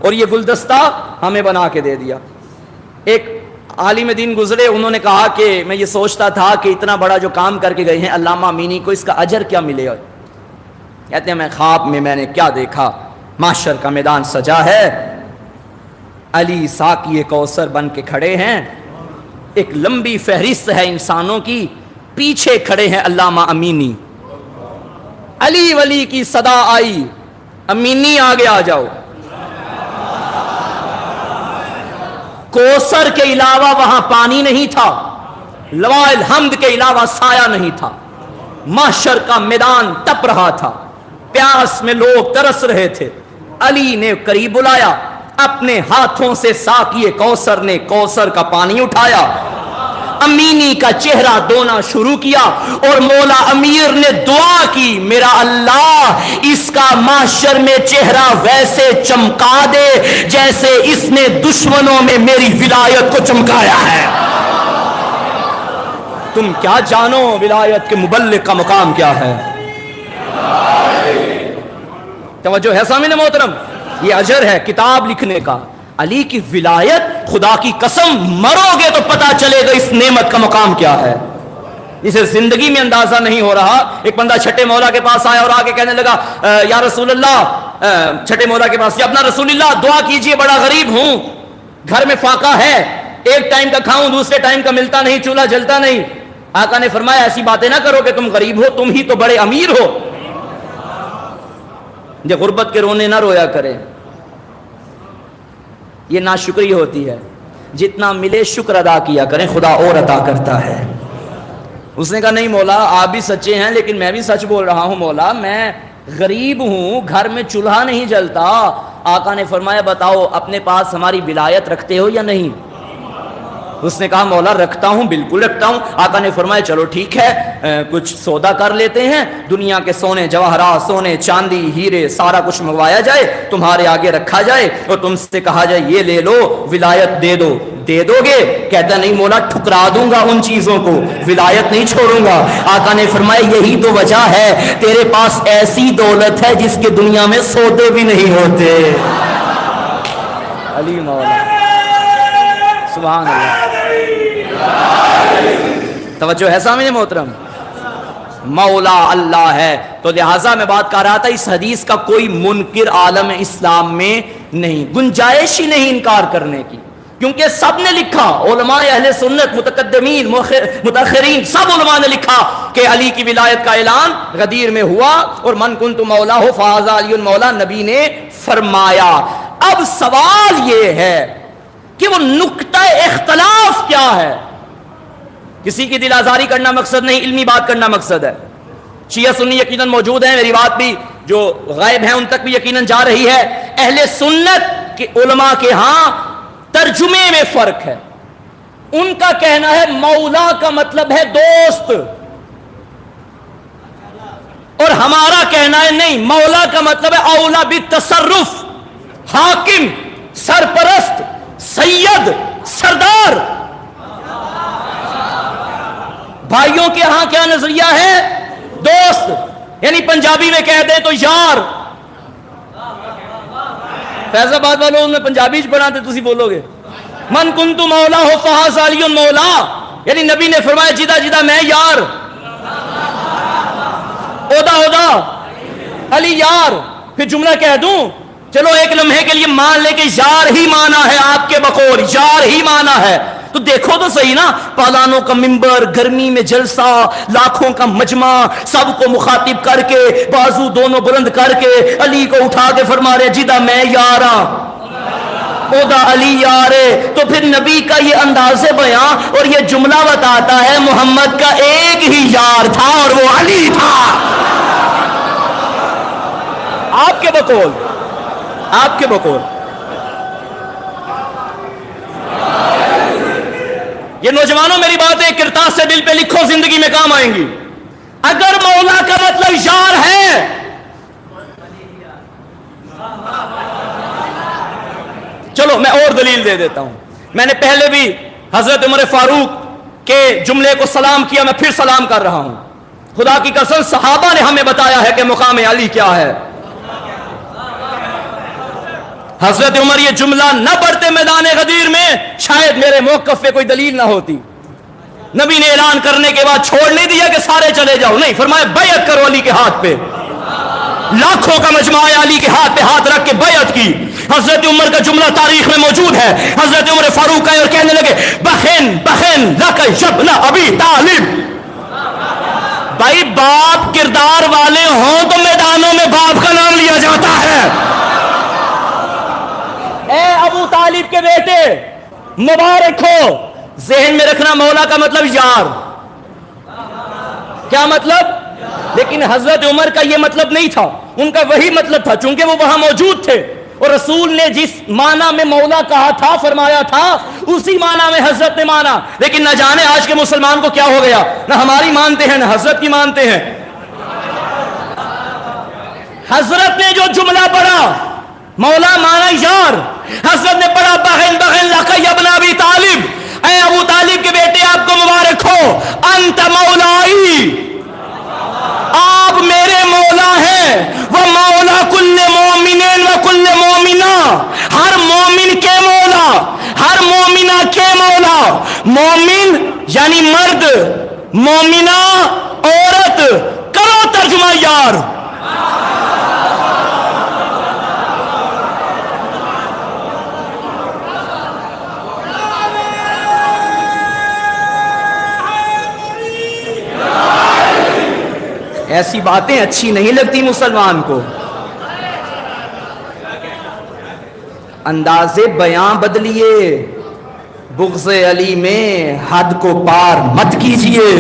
اور یہ گلدستہ ہمیں بنا کے دے دیا۔ ایک عالم دین گزرے، انہوں نے کہا کہ میں یہ سوچتا تھا کہ اتنا بڑا جو کام کر کے گئے ہیں علامہ امینی کو، اس کا اجر کیا ملے گا؟ کہتے ہیں میں خواب میں نے کیا دیکھا، محشر کا میدان سجا ہے، علی ساقی کوثر بن کے کھڑے ہیں، ایک لمبی فہرست ہے انسانوں کی، پیچھے کھڑے ہیں علامہ امینی، علی ولی کی صدا آئی، امینی آگے آ جاؤ۔ کوثر کے علاوہ وہاں پانی نہیں تھا، لواء الحمد کے علاوہ سایہ نہیں تھا، محشر کا میدان تپ رہا تھا، پیاس میں لوگ ترس رہے تھے، علی نے قریب بلایا، اپنے ہاتھوں سے ساقی کوثر نے کوثر کا پانی اٹھایا، امینی کا چہرہ دھونا شروع کیا، اور مولا امیر نے دعا کی، میرا اللہ اس کا محشر میں چہرہ ویسے چمکا دے جیسے اس نے دشمنوں میں میری ولایت کو چمکایا ہے۔ تم کیا جانو ولایت کے مبلغ کا مقام کیا ہے؟ توجہ ہے سامعین محترم، یہ اجر ہے کتاب لکھنے کا۔ علی کی ولایت، خدا کی قسم مرو گے تو پتا چلے گا اس نعمت کا مقام کیا ہے، اسے زندگی میں اندازہ نہیں ہو رہا۔ ایک بندہ چھٹے مولا کے پاس آیا اور آگے کہنے لگا یا رسول اللہ، چھٹے مولا کے پاس، یا اپنا رسول اللہ دعا کیجئے، بڑا غریب ہوں، گھر میں فاقہ ہے، ایک ٹائم کا کھاؤں دوسرے ٹائم کا ملتا نہیں، چولہا جلتا نہیں۔ آقا نے فرمایا ایسی باتیں نہ کرو کہ تم غریب ہو، تم ہی تو بڑے امیر ہو، جو غربت کے رونے نہ رویا کرے، یہ ناشکری ہوتی ہے۔ جتنا ملے شکر ادا کیا کریں، خدا اور عطا کرتا ہے۔ اس نے کہا نہیں مولا آپ بھی سچے ہیں لیکن میں بھی سچ بول رہا ہوں مولا، میں غریب ہوں، گھر میں چولہا نہیں جلتا۔ آقا نے فرمایا بتاؤ اپنے پاس ہماری ولایت رکھتے ہو یا نہیں؟ اس نے کہا مولا رکھتا ہوں، بالکل رکھتا ہوں۔ آقا نے فرمایا چلو ٹھیک ہے، کچھ سودا کر لیتے ہیں، دنیا کے سونے جواہرات، سونے چاندی ہیرے سارا کچھ منگوایا جائے، تمہارے آگے رکھا جائے اور تم سے کہا جائے یہ لے لو ولایت دے دو، دے دو گے؟ کہتا نہیں مولا ٹھکرا دوں گا ان چیزوں کو، ولایت نہیں چھوڑوں گا۔ آقا نے فرمایا یہی تو وجہ ہے تیرے پاس ایسی دولت ہے جس کے دنیا میں سودے بھی نہیں ہوتے۔ علی مولا سبحان اللہ، توجہ ہے سامنے محترم، مولا اللہ ہے۔ تو لہٰذا میں بات کر رہا تھا اس حدیث کا کوئی منکر عالم اسلام میں نہیں، گنجائش ہی نہیں انکار کرنے کی، کیونکہ سب نے لکھا، علماء اہل سنت، متقدمین متاخرین، سب علماء نے لکھا کہ علی کی ولایت کا اعلان غدیر میں ہوا، اور من کنت مولا ہو فہذا علی مولا نبی نے فرمایا۔ اب سوال یہ ہے کہ وہ نقطہ اختلاف کیا ہے؟ کسی کی دل آزاری کرنا مقصد نہیں، علمی بات کرنا مقصد ہے۔ شیعہ سنی یقیناً موجود ہیں، میری بات بھی جو غائب ہیں ان تک بھی یقیناً جا رہی ہے۔ اہل سنت کے علماء کے ہاں ترجمے میں فرق ہے، ان کا کہنا ہے مولا کا مطلب ہے دوست، اور ہمارا کہنا ہے نہیں، مولا کا مطلب ہے اولا بالتصرف، حاکم، سرپرست، سید، سردار۔ بھائیوں کے ہاں کیا نظریہ ہے؟ دوست، یعنی پنجابی میں کہہ دیں تو یار۔ فیض آباد والوں میں پنجابی بناتے تسی بولو گے من کنت مولا ہو فہذا علی مولا، یعنی نبی نے فرمایا جدا جدا میں یار، اودا اودا علی یار۔ پھر جملہ کہہ دوں، چلو ایک لمحے کے لیے مان لے کہ یار ہی مانا ہے، آپ کے بقول یار ہی مانا ہے، تو دیکھو تو صحیح نا، پالانوں کا منبر، گرمی میں جلسہ، لاکھوں کا مجمع، سب کو مخاطب کر کے بازو دونوں بلند کر کے علی کو اٹھا کے فرما رہے جدا میں یاراں، اودا علی یارے۔ تو پھر نبی کا یہ انداز بیان اور یہ جملہ بتاتا ہے محمد کا ایک ہی یار تھا اور وہ علی تھا، آپ کے بقول، آپ کے بقول۔ یہ نوجوانوں میری بات ہے کرتاس سے دل پہ لکھو، زندگی میں کام آئیں گی۔ اگر مولا کا مطلب یار ہے، چلو میں اور دلیل دے دیتا ہوں، میں نے پہلے بھی حضرت عمر فاروق کے جملے کو سلام کیا، میں پھر سلام کر رہا ہوں۔ خدا کی قسم صحابہ نے ہمیں بتایا ہے کہ مقام علی کیا ہے۔ حضرت عمر یہ جملہ نہ پڑھتے میدان غدیر میں، شاید میرے موقف پہ کوئی دلیل نہ ہوتی۔ نبی نے اعلان کرنے کے بعد چھوڑ نہیں دیا کہ سارے چلے جاؤ، نہیں، فرمایا بیعت کرو علی کے ہاتھ پہ۔ لاکھوں کا مجمع علی کے ہاتھ پہ ہاتھ رکھ کے بیعت کی. حضرت عمر کا جملہ تاریخ میں موجود ہے. حضرت عمر فاروق آئے اور کہنے لگے بخن بخن لک ابن ابی طالب. بھائی باپ کردار والے ہوں تو میدانوں میں باپ کا نام لیا جاتا ہے. اے ابو طالب کے بیٹے مبارک ہو. ذہن میں رکھنا مولا کا مطلب یار. کیا مطلب؟ لیکن حضرت عمر کا یہ مطلب نہیں تھا, ان کا وہی مطلب تھا چونکہ وہ وہاں موجود تھے, اور رسول نے جس معنی میں مولا کہا تھا فرمایا تھا اسی معنی میں حضرت نے مانا. لیکن نہ جانے آج کے مسلمان کو کیا ہو گیا, نہ ہماری مانتے ہیں نہ حضرت کی مانتے ہیں. حضرت نے جو جملہ پڑھا مولا مانا یار, حضرت نے پڑھا بہن بہن لقی ابن ابی طالب, اے ابو طالب کے بیٹے آپ کو مبارک ہو, انت مولائی, آپ میرے مولا ہیں. وہ مولا کل مومنین و کل مومنہ, ہر مومن کے مولا, ہر مومنہ کے مولا. مومن یعنی مرد, مومنہ عورت. کرو ترجمہ یار. ایسی باتیں اچھی نہیں لگتی مسلمان کو. انداز بیاں بدلیے, بغض علی میں حد کو پار مت کیجیے.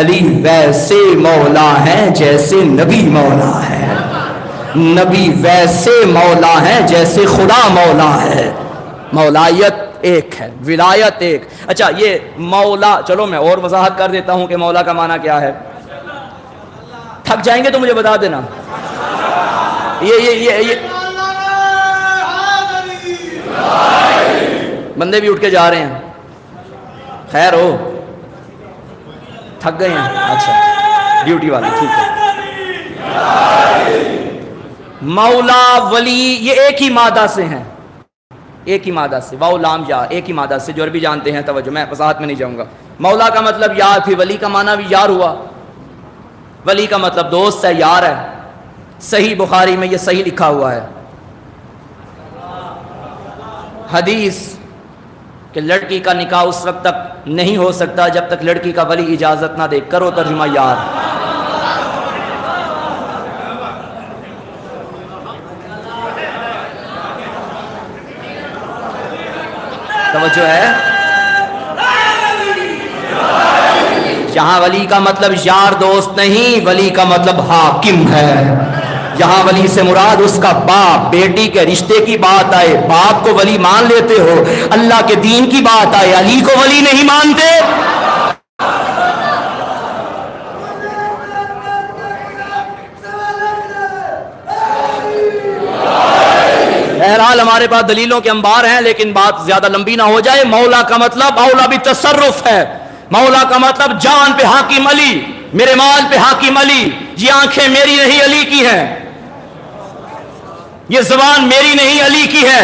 علی ویسے مولا ہیں جیسے نبی مولا ہے, نبی ویسے مولا ہیں جیسے خدا مولا ہے. مولایت ایک ہے, ولایت ایک. اچھا یہ مولا, چلو میں اور وضاحت کر دیتا ہوں کہ مولا کا معنی کیا ہے. تھک جائیں گے تو مجھے بتا دینا. یہ بندے بھی اٹھ کے جا رہے ہیں, خیر ہو, تھک گئے ہیں. اچھا ڈیوٹی والے, ٹھیک ہے. مولا ولی یہ ایک ہی مادہ سے ہیں, ایک ہی مادہ سے, واو لام یا, ایک ہی مادہ سے. جو عربی جانتے ہیں توجہ, میں وضاحت میں نہیں جاؤں گا. مولا کا مطلب یار تھی, ولی کا معنی بھی یار ہوا. ولی کا مطلب دوست ہے, یار ہے. صحیح بخاری میں یہ صحیح لکھا ہوا ہے حدیث کہ لڑکی کا نکاح اس وقت تک نہیں ہو سکتا جب تک لڑکی کا ولی اجازت نہ دے. کرو ترجمہ یار. توجہ ہے. یہاں ولی کا مطلب یار دوست نہیں, ولی کا مطلب حاکم ہے. یہاں ولی سے مراد اس کا باپ, بیٹی کے رشتے کی بات آئے باپ کو ولی مان لیتے ہو, اللہ کے دین کی بات آئے علی کو ولی نہیں مانتے. بہرحال ہمارے پاس دلیلوں کے انبار ہیں, لیکن بات زیادہ لمبی نہ ہو جائے. مولا کا مطلب اولا بھی تصرف ہے. مولا کا مطلب جان پہ حاکم علی, میرے مال پہ حاکم علی. یہ آنکھیں میری نہیں علی کی ہیں, یہ زبان میری نہیں علی کی ہے.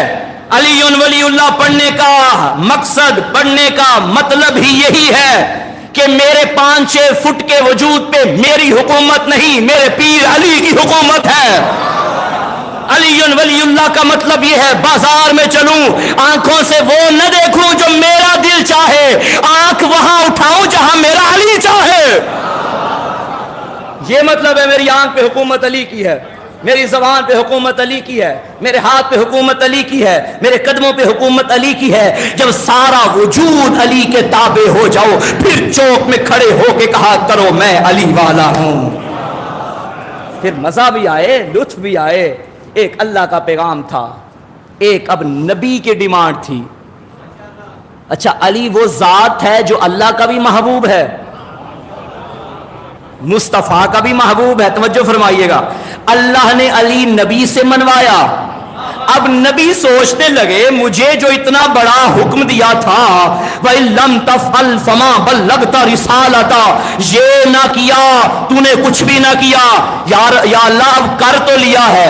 علی ولی اللہ پڑھنے کا مقصد, پڑھنے کا مطلب ہی یہی ہے کہ میرے 5-6 فٹ کے وجود پہ میری حکومت نہیں, میرے پیر علی کی حکومت ہے. علی ولی اللہ کا مطلب یہ ہے بازار میں چلوں آنکھوں سے وہ نہ دیکھوں جو میرا دل چاہے, آنکھ وہاں اٹھاؤں جہاں میرا علی چاہے. یہ مطلب ہے میری آنکھ پہ حکومت علی کی ہے, میری زبان پہ حکومت علی کی ہے, میرے ہاتھ پہ حکومت علی کی ہے, میرے قدموں پہ حکومت علی کی ہے. جب سارا وجود علی کے تابع ہو جاؤ پھر چوک میں کھڑے ہو کے کہا کرو میں علی والا ہوں. پھر مزہ بھی آئے, لطف بھی آئے. ایک اللہ کا پیغام تھا, ایک اب نبی کی ڈیمانڈ تھی. اچھا علی وہ ذات ہے جو اللہ کا بھی محبوب ہے, مصطفیٰ کا بھی محبوب ہے. توجہ فرمائیے گا, اللہ نے علی نبی سے منوایا. اب نبی سوچنے لگے مجھے جو اتنا بڑا حکم دیا تھا وَإِن لَمْ تَفْعَلْ فَمَا بَلَّغْتَ رِسَالَتَهُ, یہ نہ کیا تو نے کچھ بھی نہ کیا. یا اللہ اب کر تو لیا ہے,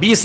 20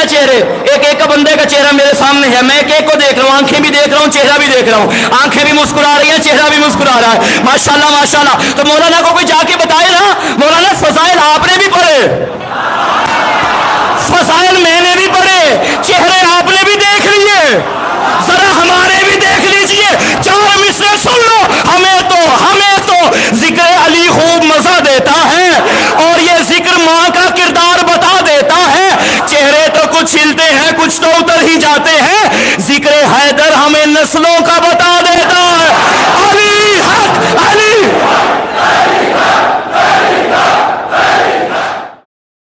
میں چہرے، ایک ایک کا بندے کا چہرہ میرے سامنے ہے، میں ایک ایک کو دیکھ رہا ہوں، آنکھیں بھی دیکھ رہا ہوں، چہرہ بھی دیکھ رہا ہوں، آنکھیں بھی مسکرا رہی ہیں، چہرہ بھی مسکرا رہا ہے، ماشاءاللہ ماشاءاللہ. تو مولانا کو کوئی جا کے بتائے نا، مولانا فضائل آپ نے بھی پڑھے، فضائل میں نے بھی پڑھے، چہرے آپ نے بھی دیکھ لیے، ذرا ہمارے بھی دیکھ لیجئے. 4 مصرے سن لو. ہمیں تو ذکر علی خوب مزہ دیتا ہے، اور یہ ذکر ماں کا کردار بتا دیتا ہے. چہرے تو کچھ ہلتے ہیں، کچھ تو اتر ہی جاتے ہیں. ذکر حیدر ہمیں نسلوں کا بتا